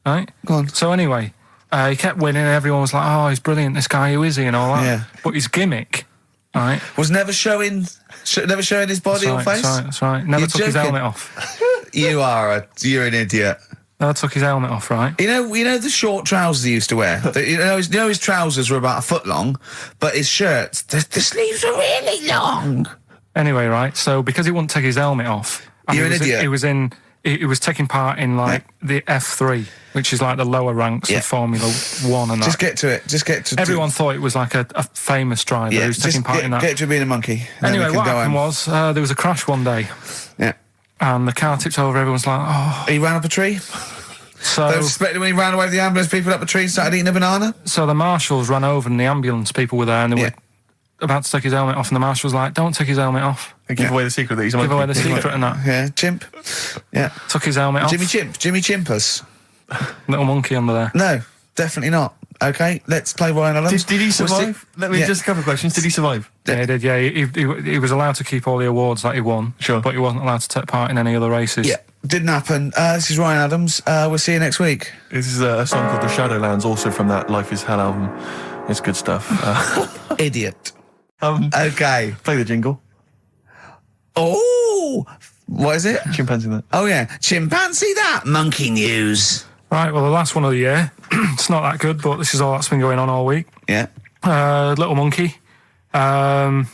Right? Go on. So anyway, he kept winning and everyone was like, oh, he's brilliant, this guy, who is he, and all that. Yeah. But his gimmick, right? Was never showing his body or face? That's right. Never took his helmet off. You're an idiot. I took his helmet off, right? You know the short trousers he used to wear. His trousers were about a foot long, but his shirts, the sleeves were really long. Anyway, right. So because he wouldn't take his helmet off, and You're an idiot. He was taking part in like the F3, which is like the lower ranks of Formula 1 and that. Just get to it. Everyone thought it was like a famous driver who was taking part in that. Get to being a monkey. Anyway, what happened was there was a crash one day. Yeah. And the car tipped over. Everyone's like, oh. He ran up a tree. So They were suspecting when he ran away with the ambulance people up a tree and started eating a banana. So the marshals ran over and the ambulance people were there and they were about to take his helmet off, and the marshal was like, don't take his helmet off. And give away the secret that he's a monkey. Give away the secret and that. Yeah, chimp. Yeah. Took his helmet off. Jimmy Chimpus. Little monkey under there. No, definitely not. Okay, let's play Ryan Adams. Did he survive? Let me just a couple of questions. Did he survive? Yeah, he did, yeah. He was allowed to keep all the awards that he won. Sure. But he wasn't allowed to take part in any other races. Yeah, didn't happen. This is Ryan Adams. We'll see you next week. This is a song called The Shadowlands, also from that Life is Hell album. It's good stuff. Idiot. Okay. Play the jingle. Oh, what is it? Chimpanzee that. Oh, yeah. Chimpanzee that. Monkey news. Right, well, the last one of the year. It's not that good, but this is all that's been going on all week. Yeah. Little monkey. What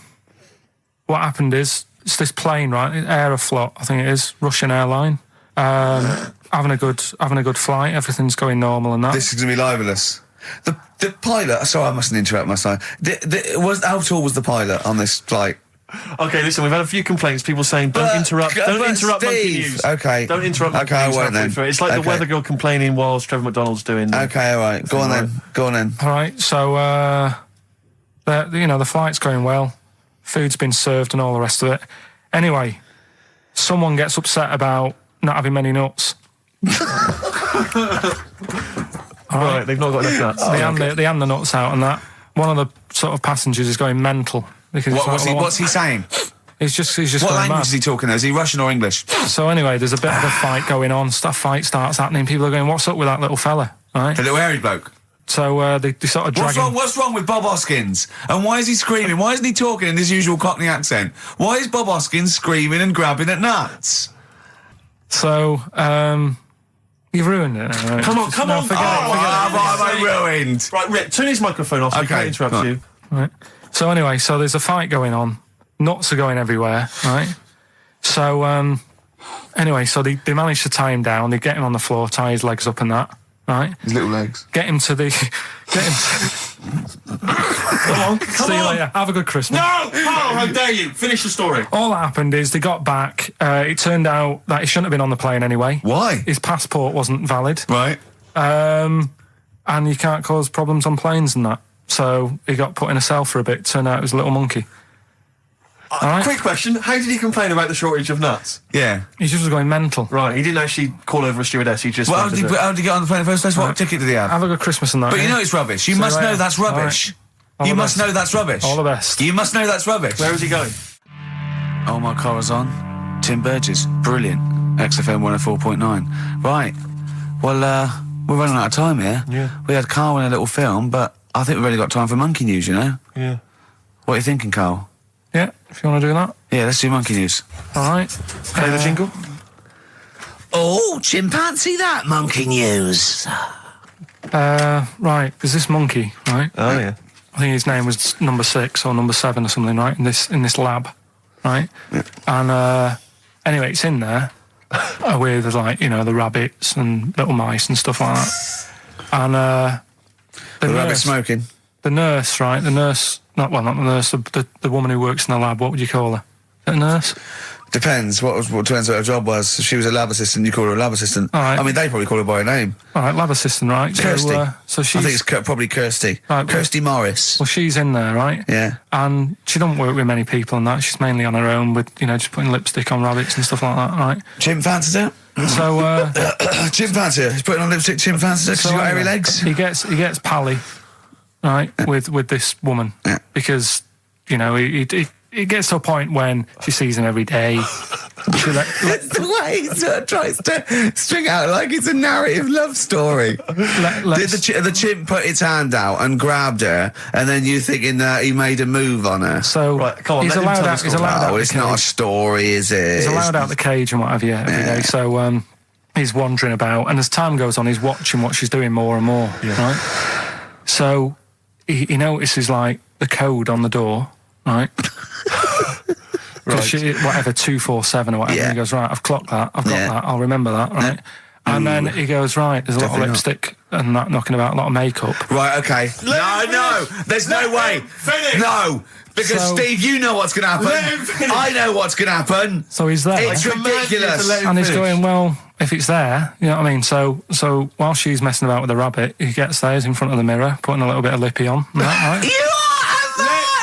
happened is, it's this plane, right? Aeroflot, I think it is, Russian airline. Having a good flight. Everything's going normal and that. This is going to be libelous. The pilot, sorry, I mustn't interrupt my side. How tall was the pilot on this flight? Okay, listen, we've had a few complaints. People saying, don't interrupt monkey Steve. news. Okay. Don't interrupt monkey Okay, I news. won't then. It's like the Okay. weather girl complaining whilst Trevor McDonald's doing... Okay, all right. Go on then. All right, so, the flight's going well. Food's been served and all the rest of it. Anyway, someone gets upset about not having many nuts. Right, they've not got enough nuts. They hand the nuts out and that. One of the sort of passengers is going mental. Because What's he saying? He's just What going language mad. is he talking? Is he Russian or English? So anyway, there's a bit of a fight going on. Fight starts happening. People are going, "What's up with that little fella?" Right? The little hairy bloke. So they sort of drag him. What's wrong with Bob Hoskins? And why is he screaming? Why isn't he talking in his usual Cockney accent? Why is Bob Hoskins screaming and grabbing at nuts? So you've ruined it. Right? Come on. Forget it. Have I ruined? Right, Rick, turn his microphone off so he can't interrupt you. Right. So anyway, so there's a fight going on. Nuts are going everywhere, right? So anyway, so they manage to tie him down. They get him on the floor, tie his legs up and that, right? His little legs. Get him to Come See you on. later. Have a good Christmas. No! Carl, how dare you? Finish the story. All that happened is they got back. It turned out that he shouldn't have been on the plane anyway. Why? His passport wasn't valid. Right. And you can't cause problems on planes and that. So he got put in a cell for a bit. Turned out it was a little monkey. Right. Quick question. How did he complain about the shortage of nuts? Yeah. He just was going mental. Right, he didn't actually call over a stewardess. He just... Well, how did he get on the plane in the first place? What ticket did he have? Have a good Christmas and that. But you yeah? know it's rubbish. You See you must know later. that's rubbish. All You the must best. know that's rubbish. All the best. You must know that's rubbish. Where is he going? Oh My Corazon, Tim Burgess, brilliant. XFM 104.9. Right, well, we're running out of time here. Yeah. We had Carl in a little film, but I think we've only got time for monkey news, you know? Yeah. What are you thinking, Carl? Yeah, if you want to do that. Yeah, let's do monkey news. All right. Play the jingle. Oh, chimpanzee that monkey news. Right, there's this monkey, right? Oh, yeah. I think his name was number 6 or number 7 or something, right? In this lab, right? Yeah. And anyway, it's in there with like the rabbits and little mice and stuff like that. And The rabbit smoking. the nurse, right? The nurse, not the nurse, the woman who works in the lab. What would you call her? A nurse? Depends. What depends what her job was. If she was a lab assistant, you call her a lab assistant. All right. I mean, they probably call her by her name. All right, lab assistant, right? Kirsty. So she's I think it's probably Kirsty. Right, Kirsty Morris. well, she's in there, right? Yeah. And she don't work with many people and that. She's mainly on her own with, just putting lipstick on rabbits and stuff like that, right? Chimp fancies her. So, Chimp fancy her. He's putting on lipstick. Chimp fancies her. She's got hairy legs. He gets pally, right, with this woman Yeah. because, he gets to a point when she sees him every day. She It's the way he sort of tries to string out like it's a narrative love story. Did the chimp put its hand out and grabbed her, and then you thinking that he made a move on her? So Right, come on, he's let him allowed tell out. the He's story. allowed out. Oh, the it's not a cage. story, is it? He's allowed out the cage and what have you every day. So he's wandering about, and as time goes on, he's watching what she's doing more and more. Right. So he notices like the code on the door. Right. Whatever 247 or whatever. Yeah. And he goes, right, I've clocked that. I've got that. I'll remember that. Right. And then he goes, right, there's a lot of lipstick and that knocking about, a lot of makeup. Right, okay. No, there's no way. Finish. No, because So- Steve, you know what's going to happen. Let him finish. I know what's going to happen. So he's there. It's ridiculous. And he's going, well, if it's there, you know what I mean? So while she's messing about with the rabbit, he gets there, he's in front of the mirror, putting a little bit of lippy on. Right? You are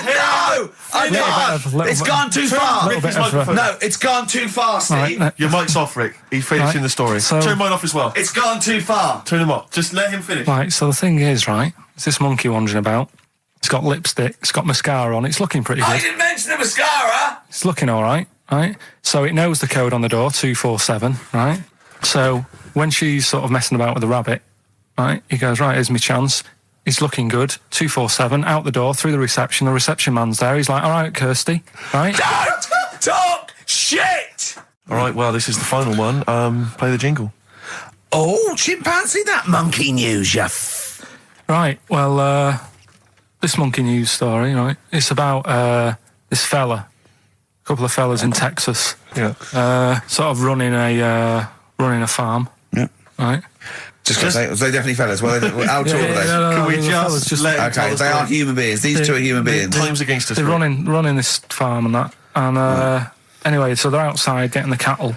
no! I can't. It's gone too far. No, it's gone too far, Steve. Right, Your mic's off, Rick. He's finishing the story. So- Turn mine off as well. It's gone too far. Turn him off. Just let him finish. Right, so the thing is, right, it's this monkey wandering about. It's got lipstick, it's got mascara on, it's looking pretty I good. didn't mention the mascara. It's looking all right, right? So it knows the code on the door, 247, right? So when she's sort of messing about with the rabbit, right, he goes, right, here's my chance. He's looking good, 247, out the door, through the reception man's there. He's like, all right, Kirsty, right? Don't talk shit. All right, well, this is the final one. Play the jingle. Oh, chimpanzee, that monkey news, Right, well, this monkey news story, right, it's about this fella, a couple of fellas in Texas, sort of running a farm, right? Just because they definitely fellas. Well, how tall are they? Can we the fellas just let him tell Okay, us they are story? human beings. These two are human beings. Time's against us. They're Rick. running this farm and that, and anyway, so they're outside getting the cattle,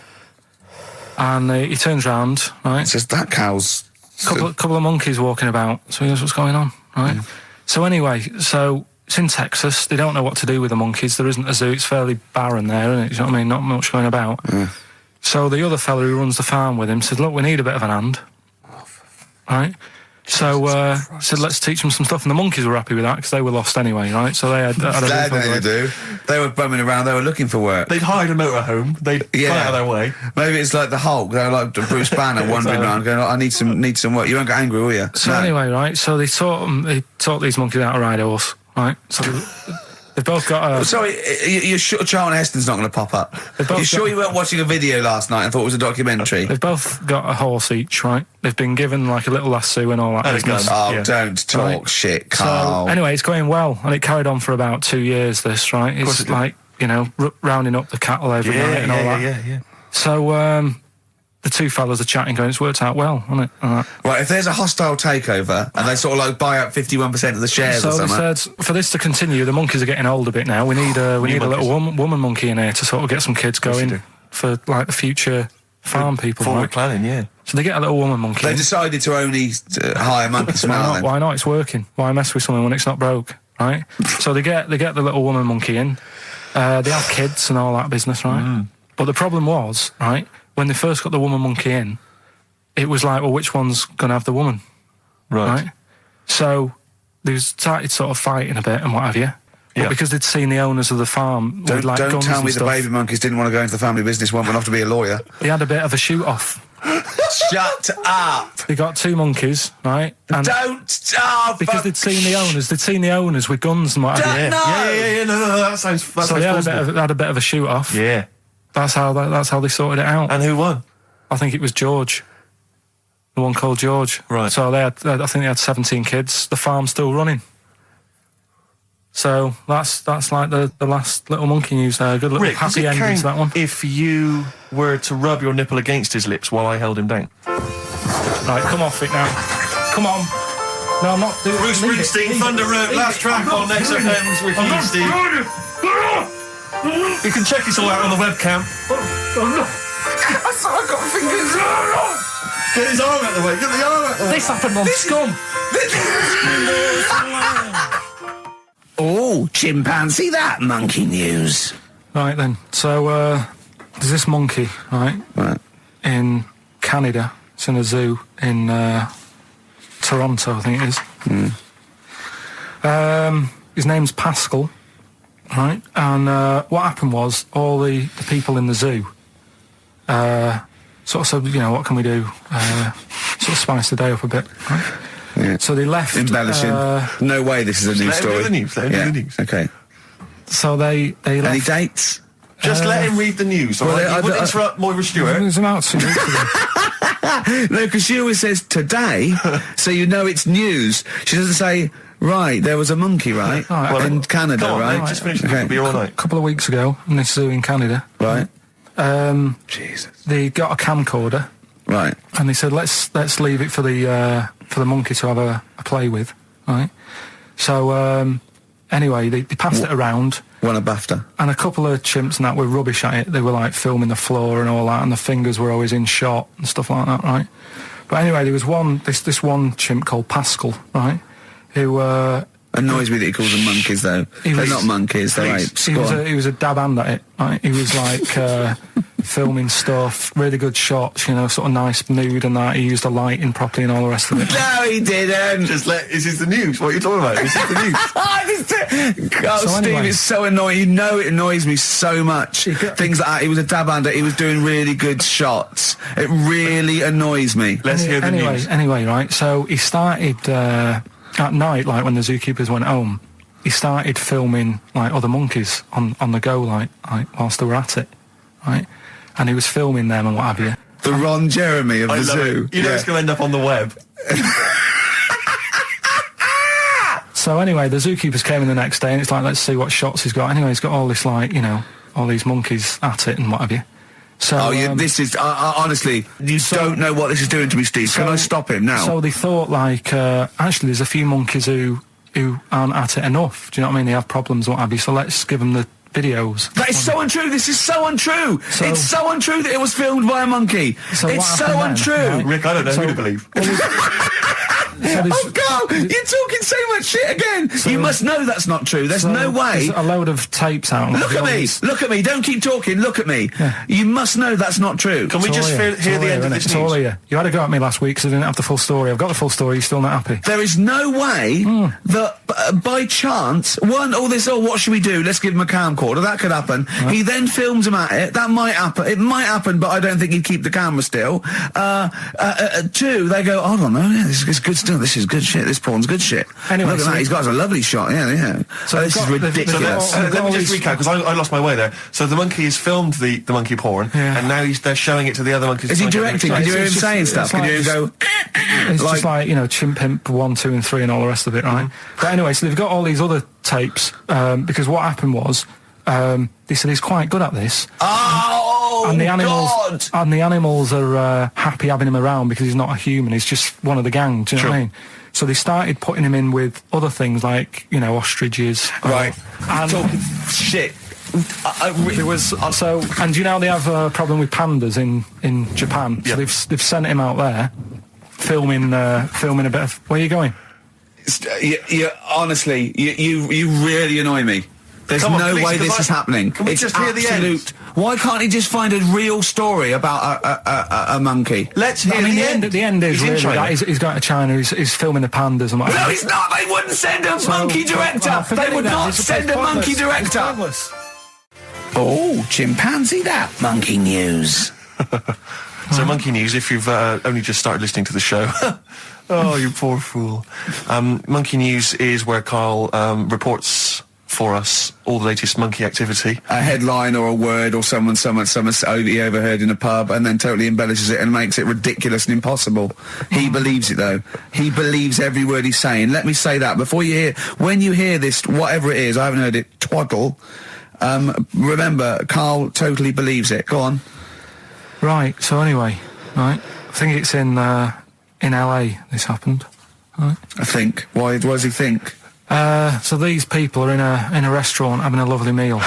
and he turns round, right? It's just that cow's. Couple of monkeys walking about. So he goes, what's going on, right? So anyway, so it's in Texas. They don't know what to do with the monkeys. There isn't a zoo. It's fairly barren there, isn't it? You know what I mean? Not much going about. So the other fella who runs the farm with him said, look, we need a bit of an hand. Right? So said, let's teach them some stuff. And the monkeys were happy with that because they were lost anyway, right? So they had a They had real nothing to do. They were bumming around. They were looking for work. They'd hired a motorhome. They'd gone out of their way. Maybe it's like the Hulk. They're like Bruce Banner wandering around going, I need some work. You won't get angry, will you? So anyway, right, so they taught these monkeys how to ride a horse, right? So they've both got a... Sorry, you're sure Charlton Heston's not going to pop up? You're sure you weren't watching a video last night and thought it was a documentary? They've both got a horse each, right? They've been given like a little lasso and all that business. Oh, don't talk shit, Carl. So anyway, it's going well, and it carried on for about 2 years, this, right? It's like, you know, rounding up the cattle every night and all that. Yeah. So the two fellas are chatting, going, it's worked out well, hasn't it? Right, if there's a hostile takeover and they sort of like buy up 51% of the shares So or they something. said, for this to continue, the monkeys are getting old a bit now. We need a little woman monkey in here to sort of get some kids going for like the future farm people. Forward right? planning, yeah. So they get a little woman monkey. They decided to only hire monkeys from now then. Why not? It's working. Why mess with something when it's not broke, right? So they get the little woman monkey in. They have kids and all that business, right? But the problem was, right, when they first got the woman monkey in, it was like, well, which one's going to have the woman? Right. So they started sort of fighting a bit and what have you. But because they'd seen the owners of the farm with like Don't guns tell me and the stuff, baby monkeys didn't want to go into the family business, went off to be a lawyer. they had a bit of a shoot-off. Shut up! They got two monkeys, right? And Don't stop! because they'd seen the owners with guns and what have you. No! Yeah. No, that sounds So they had a bit of a shoot-off. Yeah. That's how they sorted it out. And who won? I think it was George. The one called George. Right. So I think they had 17 kids. The farm's still running. So that's like the last little monkey news there. Good little Rick, does happy it ending to that one. count if you were to rub your nipple against his lips while I held him down? Right, come off it now. Come on. No, I'm not doing Bruce Springsteen, Thunder Road, last track on XFM's with you, Steve. You can check this all out on the webcam. I thought I got fingers. Get his arm out the way. Get the arm out the way. This happened on Scum. Oh, chimpanzee, that monkey news. Right then. So there's this monkey, right, in Canada. It's in a zoo in Toronto, I think it is. His name's Pascal, right? And what happened was all the people in the zoo sort of said, you know, what can we do? Sort of spice the day up a bit, right? Yeah. So they left. Embellishing. No way this is a news let him do story. the news, let him do the news. Okay. So they left. Any dates? Just let him read the news, all right? You wouldn't interrupt Moira Stewart. There's about 2 weeks ago. No, because she always says today, so you know it's news. She doesn't say, right, there was a monkey, right? Right. In Canada, Come on, right? mate, just finish the beer all night. A couple of weeks ago in this zoo in Canada, Right. Jesus. They got a camcorder Right. and they said, let's leave it for the monkey to have a play with, right? So anyway, they passed it around. Won a BAFTA. And a couple of chimps and that were rubbish at it. They were like filming the floor and all that, and the fingers were always in shot and stuff like that, right? But anyway, there was this one chimp called Pascal, right? Who Annoys me that he calls them monkeys, though. They're not monkeys, they're apes. he was a dab hand at it, right? He was like filming stuff, really good shots, you know, sort of nice mood and that. He used the lighting properly and all the rest of it. No, he didn't. This is the news. What are you talking about? This is the news. God, So Steve, anyway. it's so annoying. You know it annoys me so much. Things like that. He was a dab hand. He was doing really good shots. It really annoys me. Let's hear the news. Anyway, right, so he started at night, like when the zookeepers went home, he started filming like other monkeys on the go, like whilst they were at it, right? And he was filming them and what have you. The Ron Jeremy of I the love zoo. it. You know it's going to end up on the web. So anyway, the zookeepers came in the next day and it's like, let's see what shots he's got. Anyway, he's got all this, like, you know, all these monkeys at it and what have you. So, Oh, this is honestly, you don't know what this is doing to me, Steve. Can I stop him now? So they thought, like, actually, there's a few monkeys who aren't at it enough. Do you know what I mean? They have problems, what have you. So let's give them the videos. That is so untrue. This is so untrue. It's so untrue that it was filmed by a monkey. So It's what so happened untrue. then, right? Rick, I don't know who to believe. Oh, God, you're talking so much shit again. You must know that's not true. There's no way. There's a load of tapes out. Look at me. Look at me. Don't keep talking. Look at me. Yeah. You must know that's not true. Can we just hear the end of this It's all news? here. You had a go at me last week because I didn't have the full story. I've got the full story. You're still not happy. There is no way that by chance, what should we do? Let's give him a camcorder. That could happen. He then films him at it. That might happen. It might happen, but I don't think he'd keep the camera still. Two, they go, hold on, yeah, this is good stuff. This is good shit. This porn's good shit. Anyway, look at so that. He's got a lovely shot. Yeah. So this is ridiculous. Let me just recap, because I lost my way there. So the monkey has filmed the monkey porn, and now they're showing it to the other monkeys. Is he directing? Can you hear him saying stuff? Can you hear him go... It's just like, you know, Chimp Pimp 1, 2 and 3 and all the rest of it, right? But anyway, so they've got all these other tapes, because what happened was, they said he's quite good at this. Oh, And the animals, God! and the animals are happy having him around because he's not a human. He's just one of the gang. Do you know what I mean? So they started putting him in with other things like, you know, ostriches. Right. And Talking shit. there was also, and you know they have a problem with pandas in Japan. So they've sent him out there, filming a bit of. Where are you going? Honestly, you really annoy me. There's Come on, no please, way 'cause this is happening. Can we It's just hear the end? absolute. Why can't he just find a real story about a monkey? Let's hear I mean, the end. the end is He's in really China. that. He's going to China. He's filming the pandas and what. No, he's not. They wouldn't send a monkey director. forget They would it now. not It's send a pointless. monkey It's director. pointless. Oh, chimpanzee that monkey news. So Monkey News, if you've only just started listening to the show. Oh, you poor fool. Monkey News is where Karl reports for us all the latest monkey activity. A headline or a word or someone he overheard in a pub and then totally embellishes it and makes it ridiculous and impossible. He believes it, though. He believes every word he's saying. Let me say that before when you hear this, whatever it is, I haven't heard it, twaddle, remember, Karl totally believes it. Go on. Right. So anyway, right. I think it's in LA. This happened. Right. I think. Why does he think? So these people are in a restaurant having a lovely meal.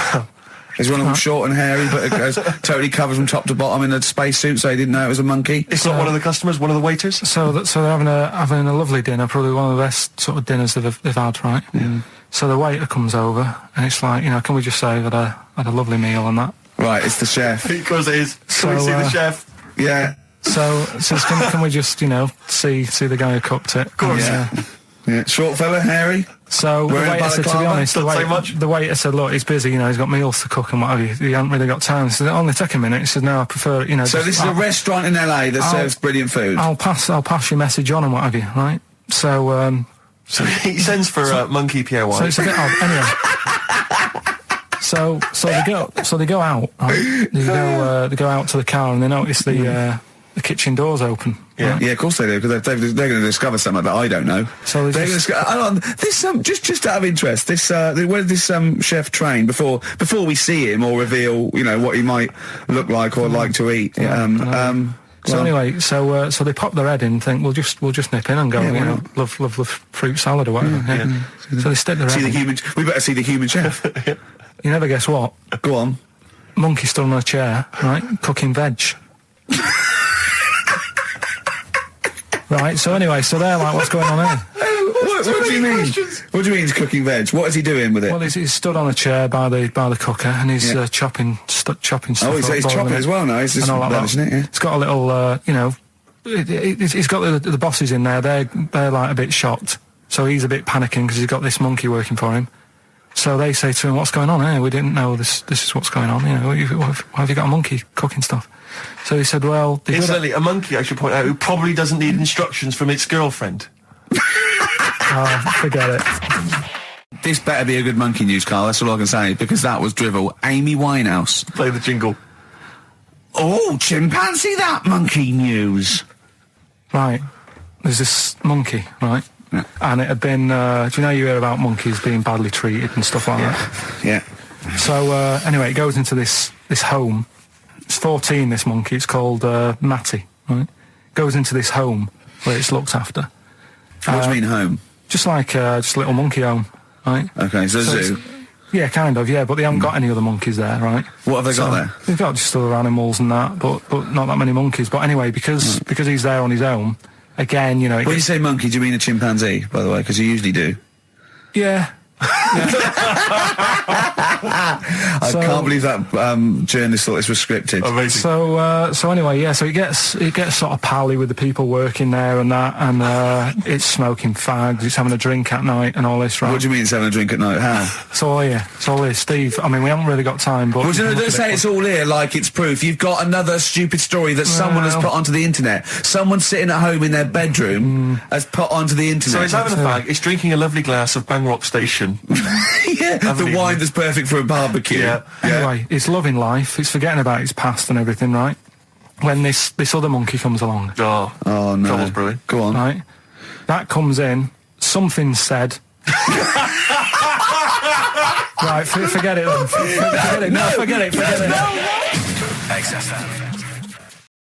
Is one of them short and hairy, but it goes, totally covers from top to bottom in a spacesuit, so he didn't know it was a monkey? It's not one of the customers, one of the waiters? So they're having a lovely dinner, probably one of the best sort of dinners they've had, right? So the waiter comes over and it's like, you know, can we just say I've had a lovely meal and that? Right, it's the chef. Of course it is. So, Can we see the chef? Yeah. So it says, can we just, you know, see the guy who cooked it? Of course. Yeah. Short fella, hairy. So the Wearing a waiter said, to be balaclava? honest, Doesn't say much. the waiter said, look, he's busy, you know, he's got meals to cook and what have you. He hasn't really got time. He said, only take a minute. He said, no, I prefer, you know. So this is a restaurant in LA that serves brilliant food. I'll pass your message on and what have you, right? So, So he sends for Monkey POI. so it's a bit odd. Anyway. So they go out, right? They go out to the car and they notice the the kitchen doors open. Yeah. right? Yeah, of course they do, because they're going to discover something that I don't know. So they're going to discover. Just out of interest, where did this chef train before we see him or reveal, what he might look like or like to eat? So anyway, so they pop their head in and think we'll just nip in and go, love the fruit salad or whatever. Yeah. So they stick their head in. We better see the human chef. You never guess what? Go on. Monkey stood on a chair, right, cooking veg. Right, so anyway, so they're like, what's going on here? What do you mean? What do you mean he's cooking veg? What is he doing with it? Well, he's stood on a chair by the cooker and he's chopping stuff. Oh, he's chopping as well now. He's just relishing it, yeah. It's got a little, he's got the bosses in there. They're like a bit shocked. So he's a bit panicking because he's got this monkey working for him. So they say to him, "What's going on here? We didn't know this is what's going on. Why have you got a monkey cooking stuff?" So he said, "Well, incidentally, a monkey, I should point out, who probably doesn't need instructions from its girlfriend." Forget it. This better be a good monkey news, Carl. That's all I can say, because that was drivel. Amy Winehouse. Play the jingle. Oh, chimpanzee, that monkey news. Right. There's this monkey, right? Yeah. And it had been, do you hear about monkeys being badly treated and stuff like that? Yeah. So, anyway, it goes into this home. It's 14, this monkey. It's called Matty, right? Goes into this home where it's looked after. What do you mean home? Just like, just a little monkey home, right? Okay, so zoo. Yeah, kind of, yeah, but they haven't got any other monkeys there, right? What have they got there? They've got just other animals and that, but not that many monkeys. But anyway, because he's there on his own, again, When you say monkey, do you mean a chimpanzee, by the way? Because you usually do. Yeah. I can't believe that journalist thought this was scripted. Amazing. So anyway, yeah. So he gets sort of pally with the people working there and that, and it's smoking fags. It's having a drink at night and all this, right? What do you mean it's having a drink at night? How? It's all here, Steve. I mean, we haven't really got time, but Well, don't say it's all here like it's proof. You've got another stupid story that someone has put onto the internet. Someone sitting at home in their bedroom has put onto the internet. So he's having a fag. He's drinking a lovely glass of Bang Rock Station. Yeah, the wine that's perfect for a barbecue. Yeah. Anyway, it's loving life. It's forgetting about his past and everything, right? When this other monkey comes along, Oh no. Trouble's brewing. Go on. right? That comes in. Something said. Right, forget it then. Forget it. No, forget it. XFM.